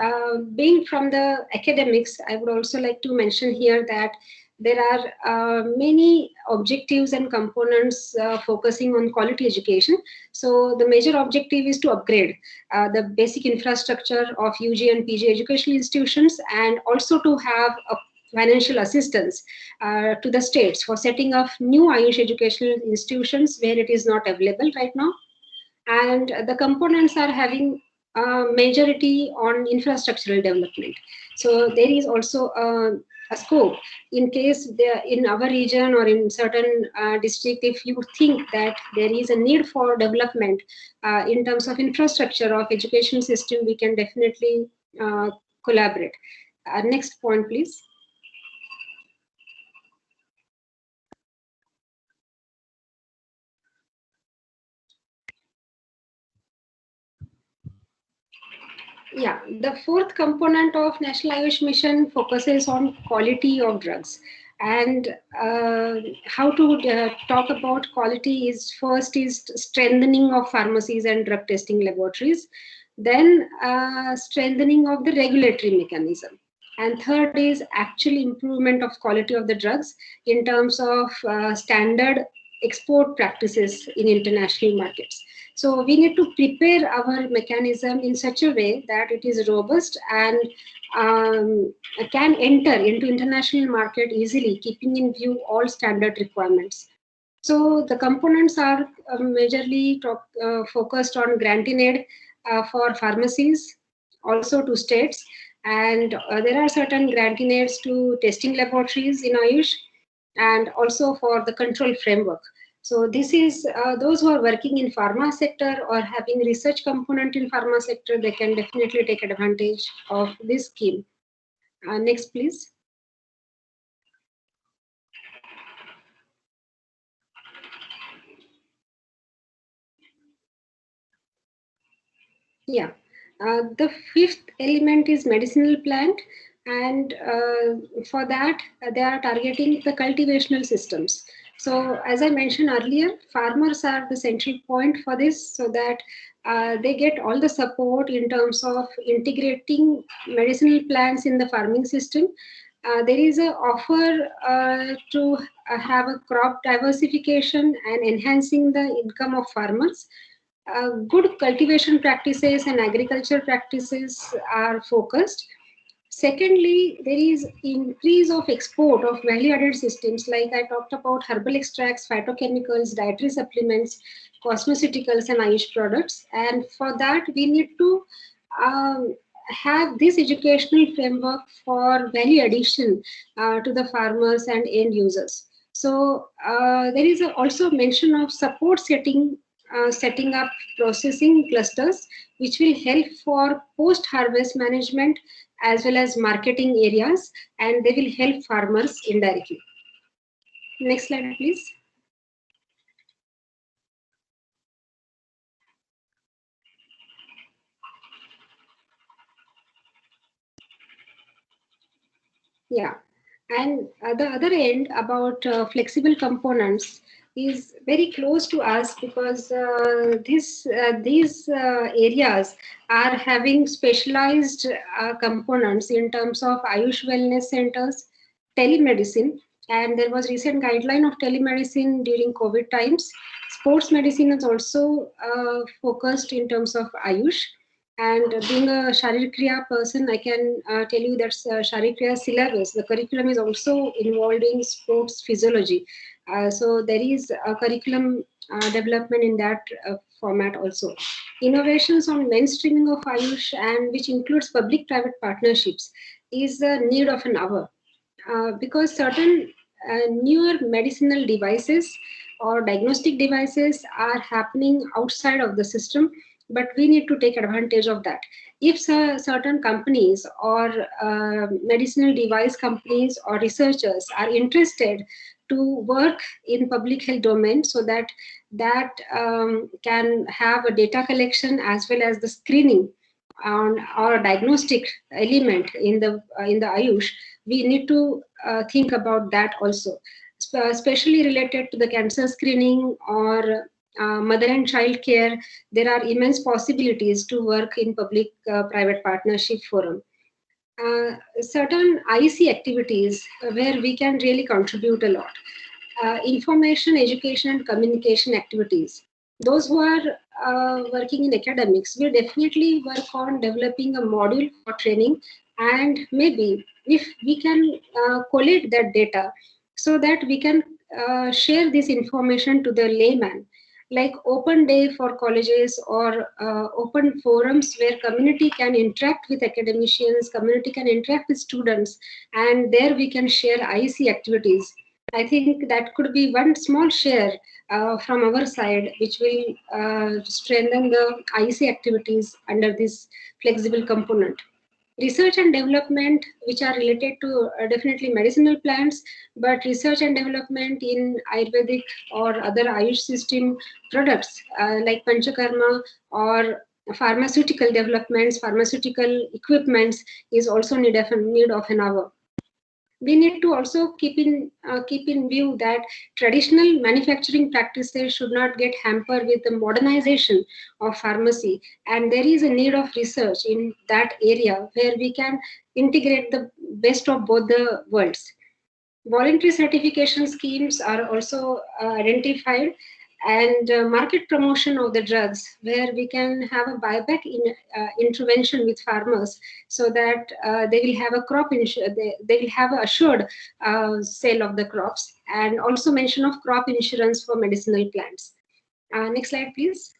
being from the academics, I would also like to mention here that there are many objectives and components focusing on quality education. So the major objective is to upgrade the basic infrastructure of UG and PG educational institutions, and also to have a financial assistance to the states for setting up new Ayush educational institutions where it is not available right now. And the components are having majority on infrastructural development. So there is also a scope in case in our region or in certain district, if you think that there is a need for development in terms of infrastructure of education system, we can definitely collaborate. Next point, please. Yeah, the fourth component of National Ayush Mission focuses on quality of drugs. And how to talk about quality is first is strengthening of pharmacies and drug testing laboratories, then strengthening of the regulatory mechanism. And third is actual improvement of quality of the drugs in terms of standard export practices in international markets. So we need to prepare our mechanism in such a way that it is robust and can enter into international market easily, keeping in view all standard requirements. So the components are majorly focused on granting aid for pharmacies, also to states, and there are certain granting aids to testing laboratories in Ayush, and also for the control framework. So this is those who are working in pharma sector or having research component in pharma sector, they can definitely take advantage of this scheme. Next, please. Yeah, the fifth element is medicinal plant, and for that they are targeting the cultivational systems. So as I mentioned earlier, farmers are the central point for this, so that they get all the support in terms of integrating medicinal plants in the farming system. There is an offer to have a crop diversification and enhancing the income of farmers. Good cultivation practices and agriculture practices are focused. Secondly, there is increase of export of value-added systems, like I talked about herbal extracts, phytochemicals, dietary supplements, cosmeceuticals, and Ayush products. And for that, we need to have this educational framework for value addition to the farmers and end users. So there is also mention of support setting up processing clusters, which will help for post-harvest management as well as marketing areas, and they will help farmers indirectly. Next slide, please. Yeah, and the other end about flexible components, is very close to us because these areas are having specialized components in terms of Ayush wellness centers, telemedicine, and there was recent guideline of telemedicine during COVID times. Sports medicine is also focused in terms of Ayush. And being a Sharir Kriya person, I can tell you that Sharir Kriya syllabus, the curriculum is also involving sports physiology. So there is a curriculum development in that format also. Innovations on mainstreaming of Ayush, and which includes public-private partnerships, is the need of an hour. Because certain newer medicinal devices or diagnostic devices are happening outside of the system, but we need to take advantage of that. If certain companies or medicinal device companies or researchers are interested to work in public health domain, so that can have a data collection as well as the screening on or diagnostic element in the Ayush, we need to think about that also, especially related to the cancer screening or mother and child care. There are immense possibilities to work in public private partnership forum. Certain IC activities where we can really contribute a lot. Information, education, and communication activities. Those who are working in academics will definitely work on developing a module for training, and maybe if we can collate that data so that we can share this information to the layman, like open day for colleges or open forums where community can interact with academicians, community can interact with students, and there we can share IC activities. I think that could be one small share from our side, which will strengthen the IC activities under this flexible component. Research and development, which are related to definitely medicinal plants, but research and development in Ayurvedic or other Ayush system products like Panchakarma or pharmaceutical developments, pharmaceutical equipments is also need of an hour. We need to also keep in view that traditional manufacturing practices should not get hampered with the modernization of pharmacy, and there is a need of research in that area where we can integrate the best of both the worlds. Voluntary certification schemes are also identified, and market promotion of the drugs, where we can have a buyback intervention with farmers, so that they will have a crop they will have assured sale of the crops, and also mention of crop insurance for medicinal plants. Next slide, please.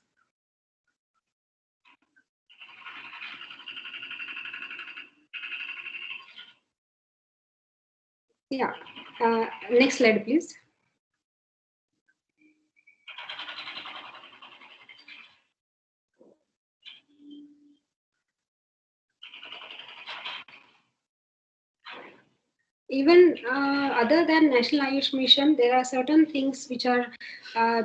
Yeah. Next slide, please. Even other than National Ayush Mission, there are certain things which are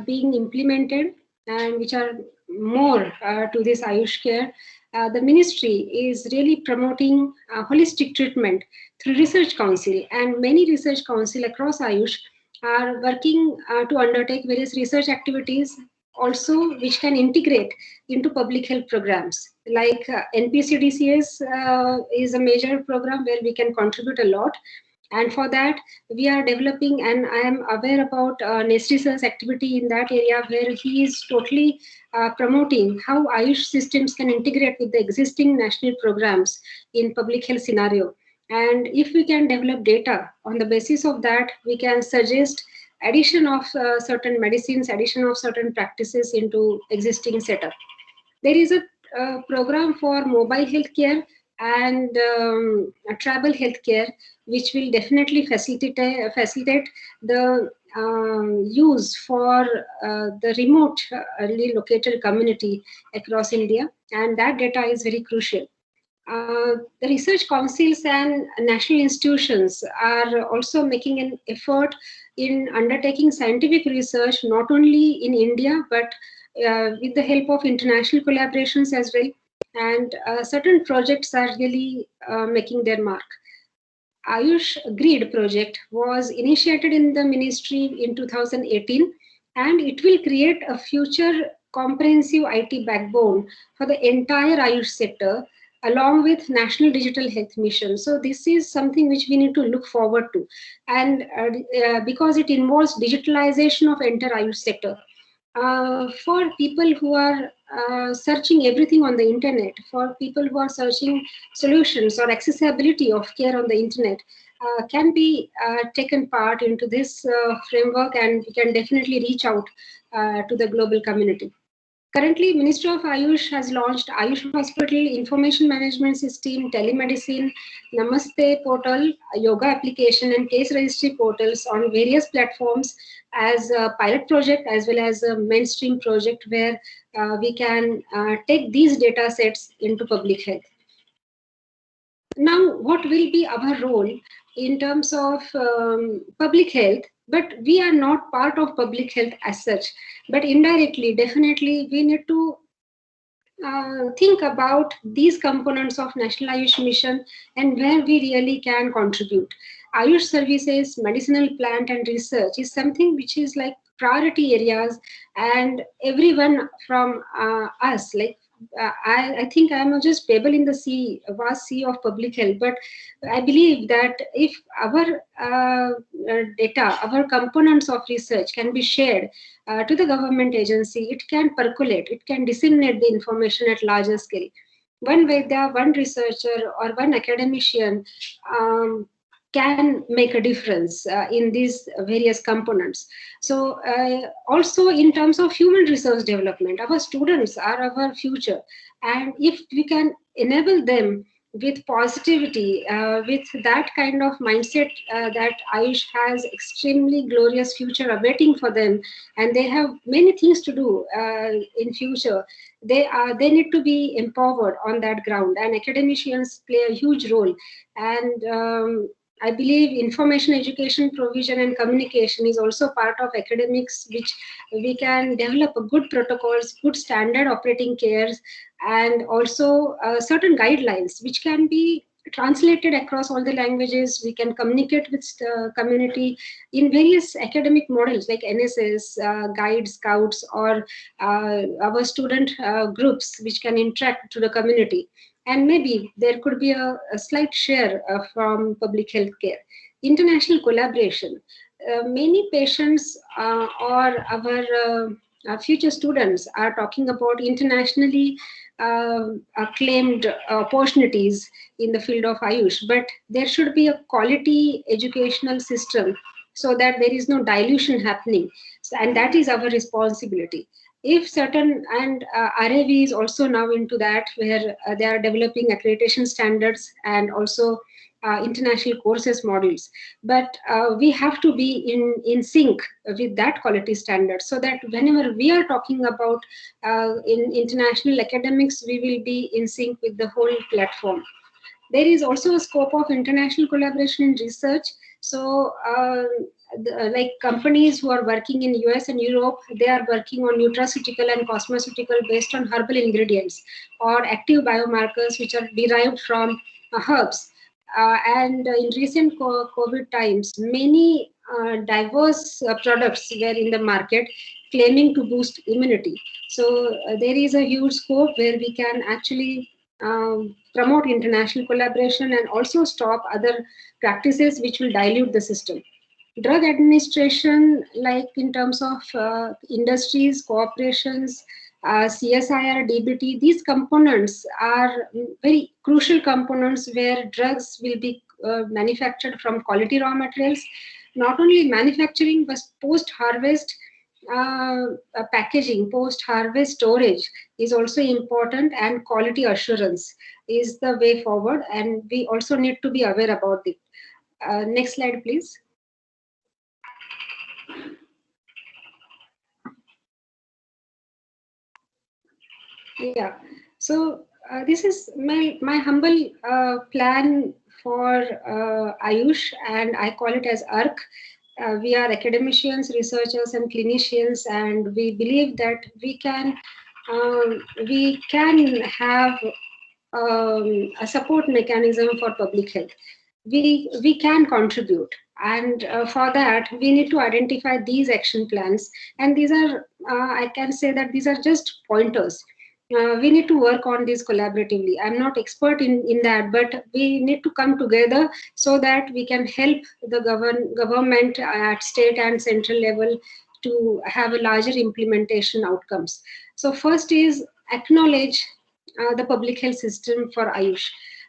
being implemented and which are more to this Ayush care. The ministry is really promoting holistic treatment through Research Council, and many research council across Ayush are working to undertake various research activities also, which can integrate into public health programs. Like NPCDCS is a major program where we can contribute a lot. And for that, we are developing, and I am aware about Nesri sir's activity in that area, where he is totally promoting how Ayush systems can integrate with the existing national programs in public health scenario. And if we can develop data on the basis of that, we can suggest addition of certain medicines, addition of certain practices into existing setup. There is a program for mobile healthcare and travel healthcare, which will definitely facilitate the use for the remotely located community across India, and that data is very crucial. The research councils and national institutions are also making an effort in undertaking scientific research, not only in India, but with the help of international collaborations as well. And certain projects are really making their mark. Ayush Grid project was initiated in the ministry in 2018, and it will create a future comprehensive IT backbone for the entire Ayush sector along with National Digital Health Mission. So this is something which we need to look forward to, and because it involves digitalization of entire Ayush sector. For people who are searching everything on the internet, for people who are searching solutions or accessibility of care on the internet, can be taken part into this framework, and we can definitely reach out to the global community. Currently, Ministry of Ayush has launched Ayush Hospital Information Management System, Telemedicine, Namaste portal, yoga application, and case registry portals on various platforms as a pilot project as well as a mainstream project where we can take these data sets into public health. Now, what will be our role in terms of public health? But we are not part of public health as such, but indirectly, definitely, we need to think about these components of National Ayush Mission and where we really can contribute. Ayush services, medicinal plant and research is something which is like priority areas, and everyone from us, like I think I'm just pebble in the sea, vast sea of public health, but I believe that if our data, our components of research can be shared to the government agency, it can percolate, it can disseminate the information at larger scale. One Vaidya, one researcher, or one academician can make a difference in these various components. So also in terms of human resource development, our students are our future. And if we can enable them with positivity, with that kind of mindset that Ayush has extremely glorious future awaiting for them, and they have many things to do in future. They need to be empowered on that ground, and academicians play a huge role. And I believe information education provision and communication is also part of academics, which we can develop a good protocols, good standard operating cares, and also certain guidelines which can be translated across all the languages. We can communicate with the community in various academic models like NSS, Guide, Scouts, or our student groups which can interact to the community. And maybe there could be a slight share from public health care. International collaboration. Many patients or our future students are talking about internationally acclaimed opportunities in the field of Ayush, but there should be a quality educational system so that there is no dilution happening. So, and that is our responsibility. If certain, and RAV is also now into that, where they are developing accreditation standards and also international courses models, but we have to be in sync with that quality standard, so that whenever we are talking about in international academics, we will be in sync with the whole platform. There is also a scope of international collaboration in research. So like companies who are working in US and Europe, they are working on nutraceutical and cosmeceutical based on herbal ingredients or active biomarkers which are derived from herbs. And in recent COVID times, many diverse products were in the market claiming to boost immunity. So there is a huge scope where we can actually promote international collaboration and also stop other practices which will dilute the system. Drug administration, like in terms of industries, corporations, CSIR, DBT, these components are very crucial components where drugs will be manufactured from quality raw materials. Not only manufacturing, but post-harvest packaging, post-harvest storage is also important, and quality assurance is the way forward, and we also need to be aware about it. Next slide, please. Yeah, so this is my humble plan for Ayush, and I call it as ARC. We are academicians, researchers, and clinicians, and we believe that we can have a support mechanism for public health. We can contribute. And for that, we need to identify these action plans. And these are, I can say that these are just pointers. We need to work on this collaboratively. I'm not expert in that, but we need to come together so that we can help the government at state and central level to have a larger implementation outcomes. So first is acknowledge the public health system for Ayush.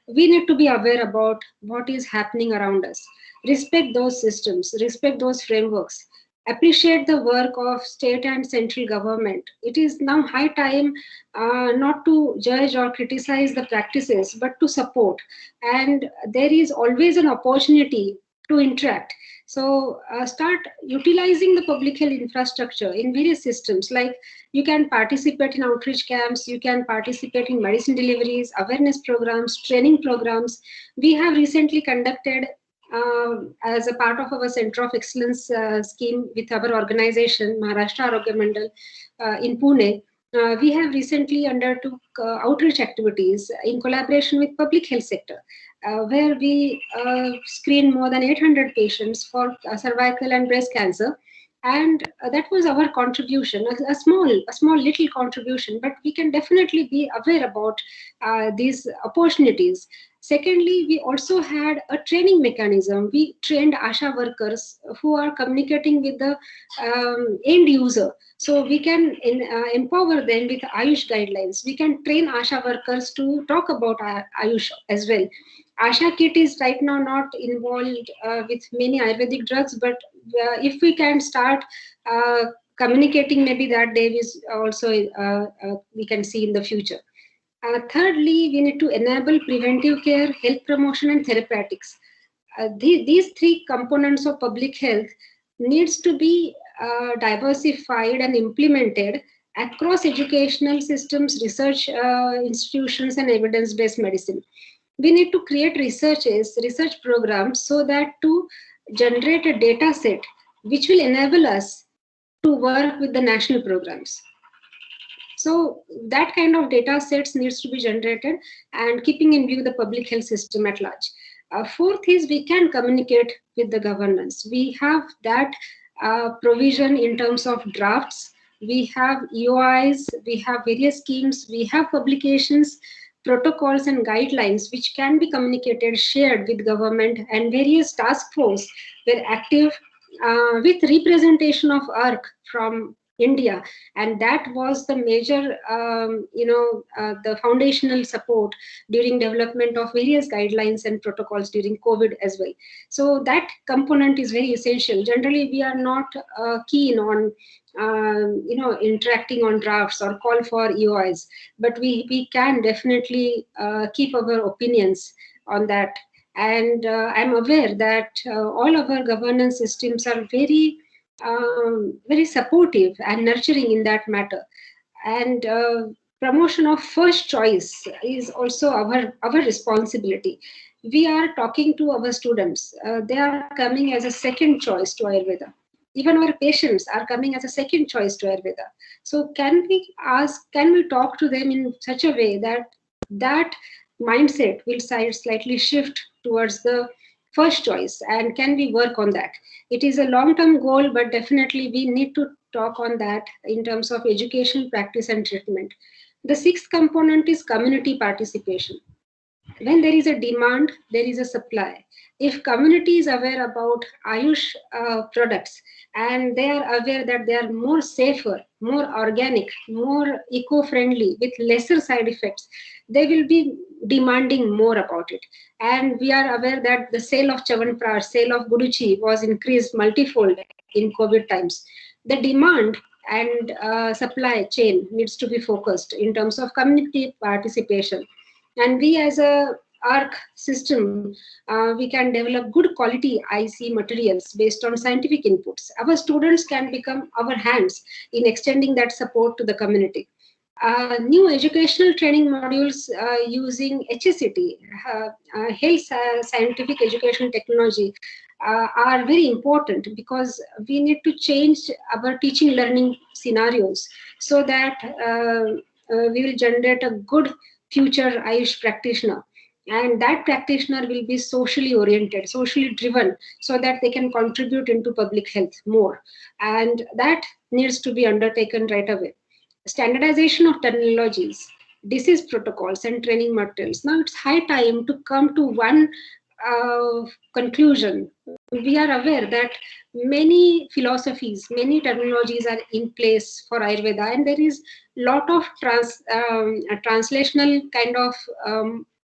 We need to be aware about what is happening around us. Respect those systems, respect those frameworks, appreciate the work of state and central government. It is now high time not to judge or criticize the practices, but to support. And there is always an opportunity to interact. So start utilizing the public health infrastructure in various systems. Like you can participate in outreach camps, you can participate in medicine deliveries, awareness programs, training programs. We have recently conducted as a part of our Center of Excellence scheme with our organization, Maharashtra Arogya Mandal in Pune. We have recently undertook outreach activities in collaboration with public health sector, where we screened more than 800 patients for cervical and breast cancer. And that was our contribution, a small little contribution, but we can definitely be aware about these opportunities. Secondly, we also had a training mechanism. We trained ASHA workers who are communicating with the end user. So we can empower them with Ayush guidelines. We can train ASHA workers to talk about Ayush as well. ASHA kit is right now not involved with many Ayurvedic drugs, but if we can start communicating, maybe that day is also we can see in the future. Thirdly, we need to enable preventive care, health promotion, and therapeutics. These three components of public health needs to be diversified and implemented across educational systems, research institutions, and evidence-based medicine. We need to create research programs so that to generate a data set which will enable us to work with the national programs. So that kind of data sets needs to be generated and keeping in view the public health system at large. Fourth is we can communicate with the governance. We have that provision in terms of drafts. We have EOIs, we have various schemes, we have publications, protocols and guidelines which can be communicated, shared with government, and various task force were active with representation of ARC from India, and that was the major, the foundational support during development of various guidelines and protocols during COVID as well. So that component is very essential. Generally, we are not keen on, interacting on drafts or call for EOIs, but we can definitely keep our opinions on that. And I'm aware that all of our governance systems are very supportive and nurturing in that matter. And promotion of first choice is also our responsibility. We are talking to our students. They are coming as a second choice to Ayurveda. Even our patients are coming as a second choice to Ayurveda. So can we talk to them in such a way that mindset will slightly shift towards the first choice, and can we work on that? It is a long-term goal, but definitely we need to talk on that in terms of education, practice, and treatment. The sixth component is community participation. When there is a demand, there is a supply. If community is aware about Ayush products and they are aware that they are more safer, more organic, more eco-friendly with lesser side effects, they will be demanding more about it. And we are aware that the sale of Chyawanprash, sale of Guduchi was increased multifold in COVID times. The demand and supply chain needs to be focused in terms of community participation. And we as a ARC system, we can develop good quality IC materials based on scientific inputs. Our students can become our hands in extending that support to the community. New educational training modules using HSCT, Health Scientific Education Technology, are very important because we need to change our teaching learning scenarios so that we will generate a good future Ayush practitioner. and that practitioner will be socially oriented, socially driven, so that they can contribute into public health more. And that needs to be undertaken right away. Standardization of terminologies, disease protocols, and training materials. Now it's high time to come to one conclusion. We are aware that many philosophies, many terminologies are in place for Ayurveda, and there is lot of translational kind of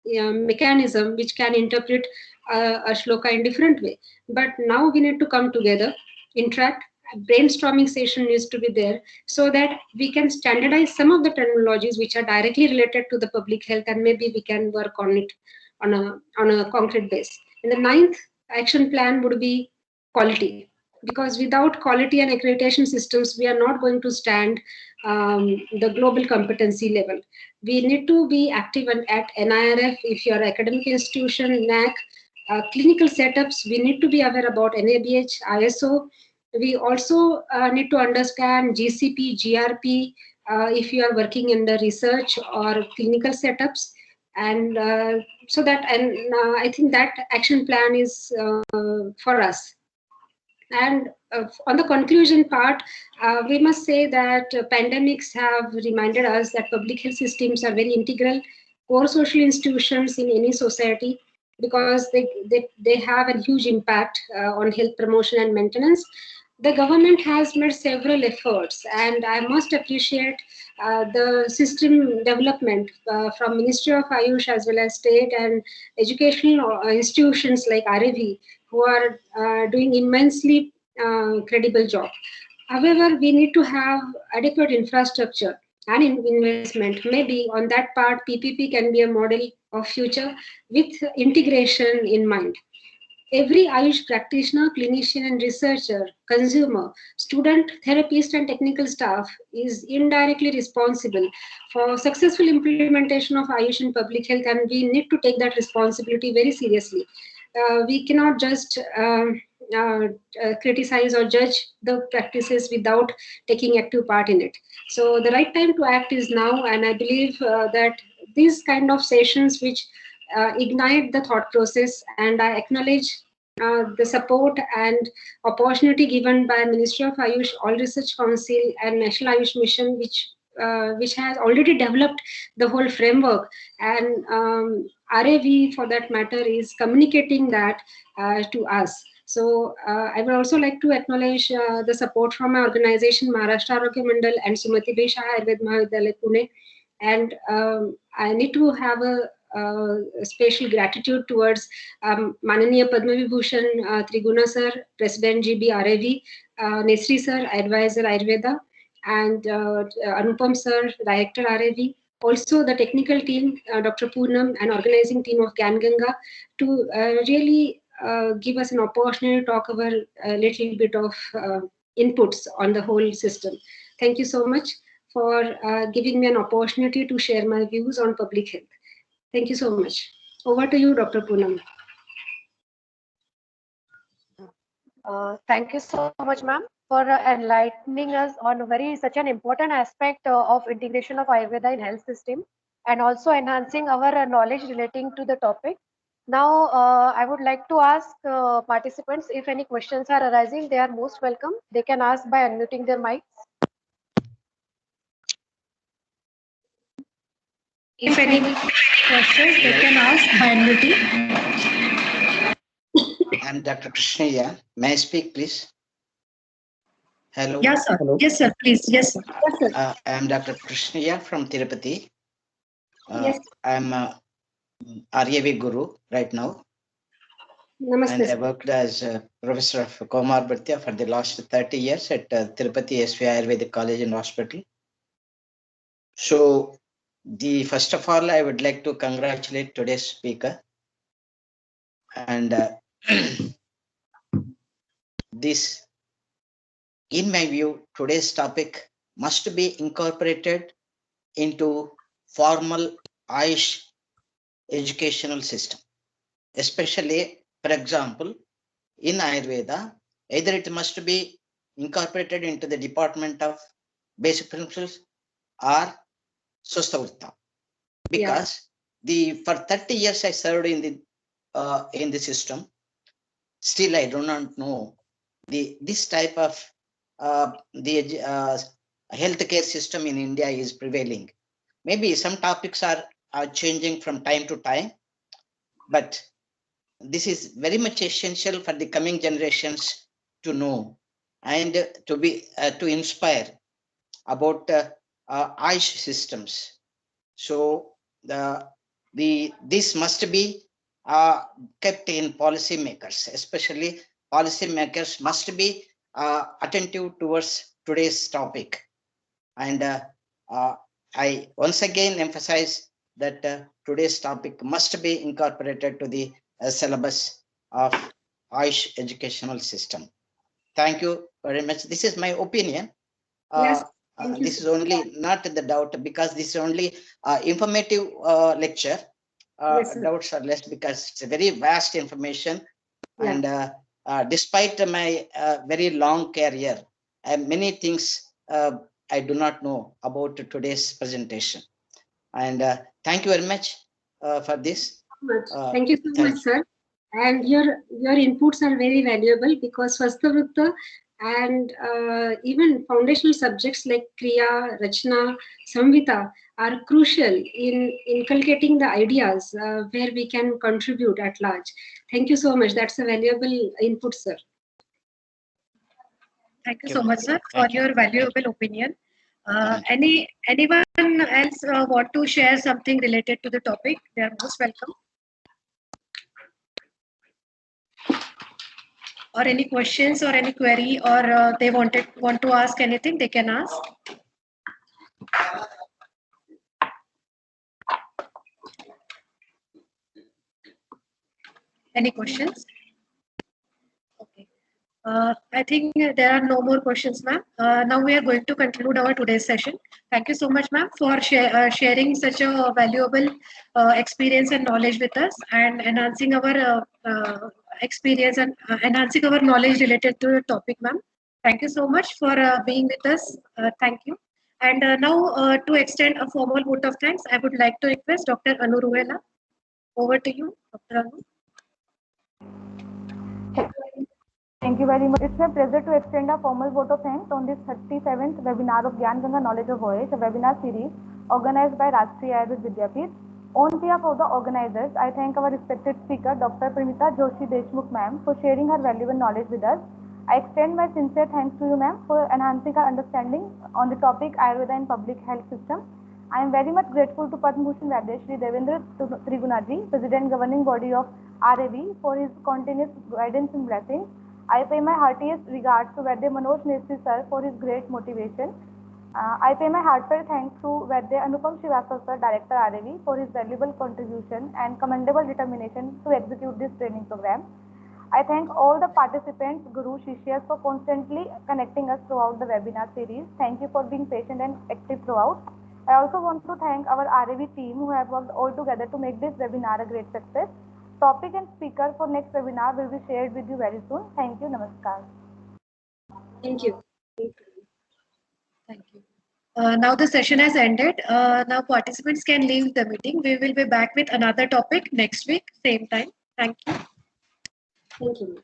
mechanism which can interpret a shloka in different way. But now we need to come together, interact. Brainstorming session needs to be there, so that we can standardize some of the terminologies which are directly related to the public health, and maybe we can work on it on a concrete base. And the ninth action plan would be quality, because without quality and accreditation systems, we are not going to stand the global competency level. We need to be active at NIRF, if you are an academic institution, NAC, clinical setups. We need to be aware about NABH, ISO. We also need to understand GCP, GRP, if you are working in the research or clinical setups. And so that, and I think that action plan is for us. And on the conclusion part, we must say that pandemics have reminded us that public health systems are very integral core social institutions in any society, because they have a huge impact on health promotion and maintenance. The government has made several efforts, and I must appreciate the system development from Ministry of Ayush as well as state and educational institutions like RAV, who are doing immensely credible job. However, we need to have adequate infrastructure and investment. Maybe on that part, PPP can be a model of future with integration in mind. Every Ayush practitioner, clinician, and researcher, consumer, student, therapist, and technical staff is indirectly responsible for successful implementation of Ayush in public health, and we need to take that responsibility very seriously. We cannot just criticize or judge the practices without taking active part in it. So the right time to act is now, and I believe that these kind of sessions which ignite the thought process, and I acknowledge the support and opportunity given by Ministry of Ayush, All Research Council, and National Ayush Mission, which has already developed the whole framework, and RAV for that matter is communicating that to us. So I would also like to acknowledge the support from my organization Maharashtra Arogya Mandal and Sumati Bai Shah Ayurveda Mahavidyalaya Pune, and I need to have a special gratitude towards Mananiya Padma Vibhushan Triguna sir, President GB RAV, Nesri sir, Advisor Ayurveda, and Anupam sir, Director RAV. Also the technical team, Dr. Poonam, and organizing team of Gyan Ganga, to really give us an opportunity to talk about a little bit of inputs on the whole system. Thank you so much for giving me an opportunity to share my views on public health. Thank you so much. Over to you, Dr. Poonam. Thank you so much, ma'am, for enlightening us on such an important aspect of integration of Ayurveda in health system, and also enhancing our knowledge relating to the topic. Now, I would like to ask participants, if any questions are arising, they are most welcome. They can ask by unmuting their mics. If any questions, they can ask by unmuting. I'm Dr. Krishnaiah. May I speak, please? Hello. Yes, sir. Hello. Yes, sir. Please. Yes, sir. Yes, sir. I am Dr. Krishnaiah from Tirupati. Yes. I'm a RAV guru right now. Namaste. And I worked as a professor of Komorbidya for the last 30 years at Tirupati SV Ayurvedic College and Hospital. So, first of all, I would like to congratulate today's speaker. And this, in my view, today's topic must be incorporated into formal Ayush educational system. Especially, for example, in Ayurveda, either it must be incorporated into the Department of Basic Principles or Swastavritta. Because for 30 years I served in the system. Still, I do not know this type of healthcare system in India is prevailing. Maybe some topics are changing from time to time, but this is very much essential for the coming generations to know and to inspire about AYUSH systems. So this must be kept in policymakers, especially policymakers must be attentive towards today's topic. And I once again emphasize that today's topic must be incorporated to the syllabus of AYUSH educational system. Thank you very much. This is my opinion. Yes. This is only not the doubt, because this is only informative lecture. Yes, Doubts are less because it's a very vast information. Yeah. And despite my very long career, many things I do not know about today's presentation. And thank you very much for this. Thank you so much, sir. And your inputs are very valuable, because Swasthavritta and even foundational subjects like Kriya, Rachna, Samvita are crucial in inculcating the ideas where we can contribute at large. Thank you so much. That's a valuable input, sir. Thank you so much, sir, for your valuable opinion. Anyone else want to share something related to the topic? They are most welcome. Or any questions or any query, or they want to ask anything, they can ask. Any questions? Okay. I think there are no more questions, ma'am. Now we are going to conclude our today's session. Thank you so much, ma'am, for sharing such a valuable experience and knowledge with us, and enhancing our experience and enhancing our knowledge related to the topic, ma'am. Thank you so much for being with us. Thank you. And now to extend a formal vote of thanks, I would like to request Dr. Anu Ruhela. Over to you, Dr. Anu. Thank you very much. It's my pleasure to extend a formal vote of thanks on this 37th webinar of Gyan Ganga Knowledge of OH, a webinar series organized by Rashtriya Ayurved Vidyapeeth. On behalf of the organizers, I thank our respected speaker, Dr. Pramita Joshi Deshmukh ma'am, for sharing her valuable knowledge with us. I extend my sincere thanks to you, ma'am, for enhancing our understanding on the topic Ayurveda and Public Health System. I am very much grateful to Padma Bhushan Vaidya Shri Devendra Trigunaji, President Governing Body of RAV, for his continuous guidance and blessings. I pay my heartiest regards to Vaidya Manoj Mistry sir for his great motivation. I pay my heartfelt thanks to Vaidya Anupam Srivastava sir, Director RAV, for his valuable contribution and commendable determination to execute this training program. I thank all the participants, Guru, Shishyas, for constantly connecting us throughout the webinar series. Thank you for being patient and active throughout. I also want to thank our RAV team who have worked all together to make this webinar a great success. Topic and speaker for next webinar will be shared with you very soon. Thank you. Namaskar. Thank you. Thank you. Now the session has ended. Now participants can leave the meeting. We will be back with another topic next week, same time. Thank you. Thank you.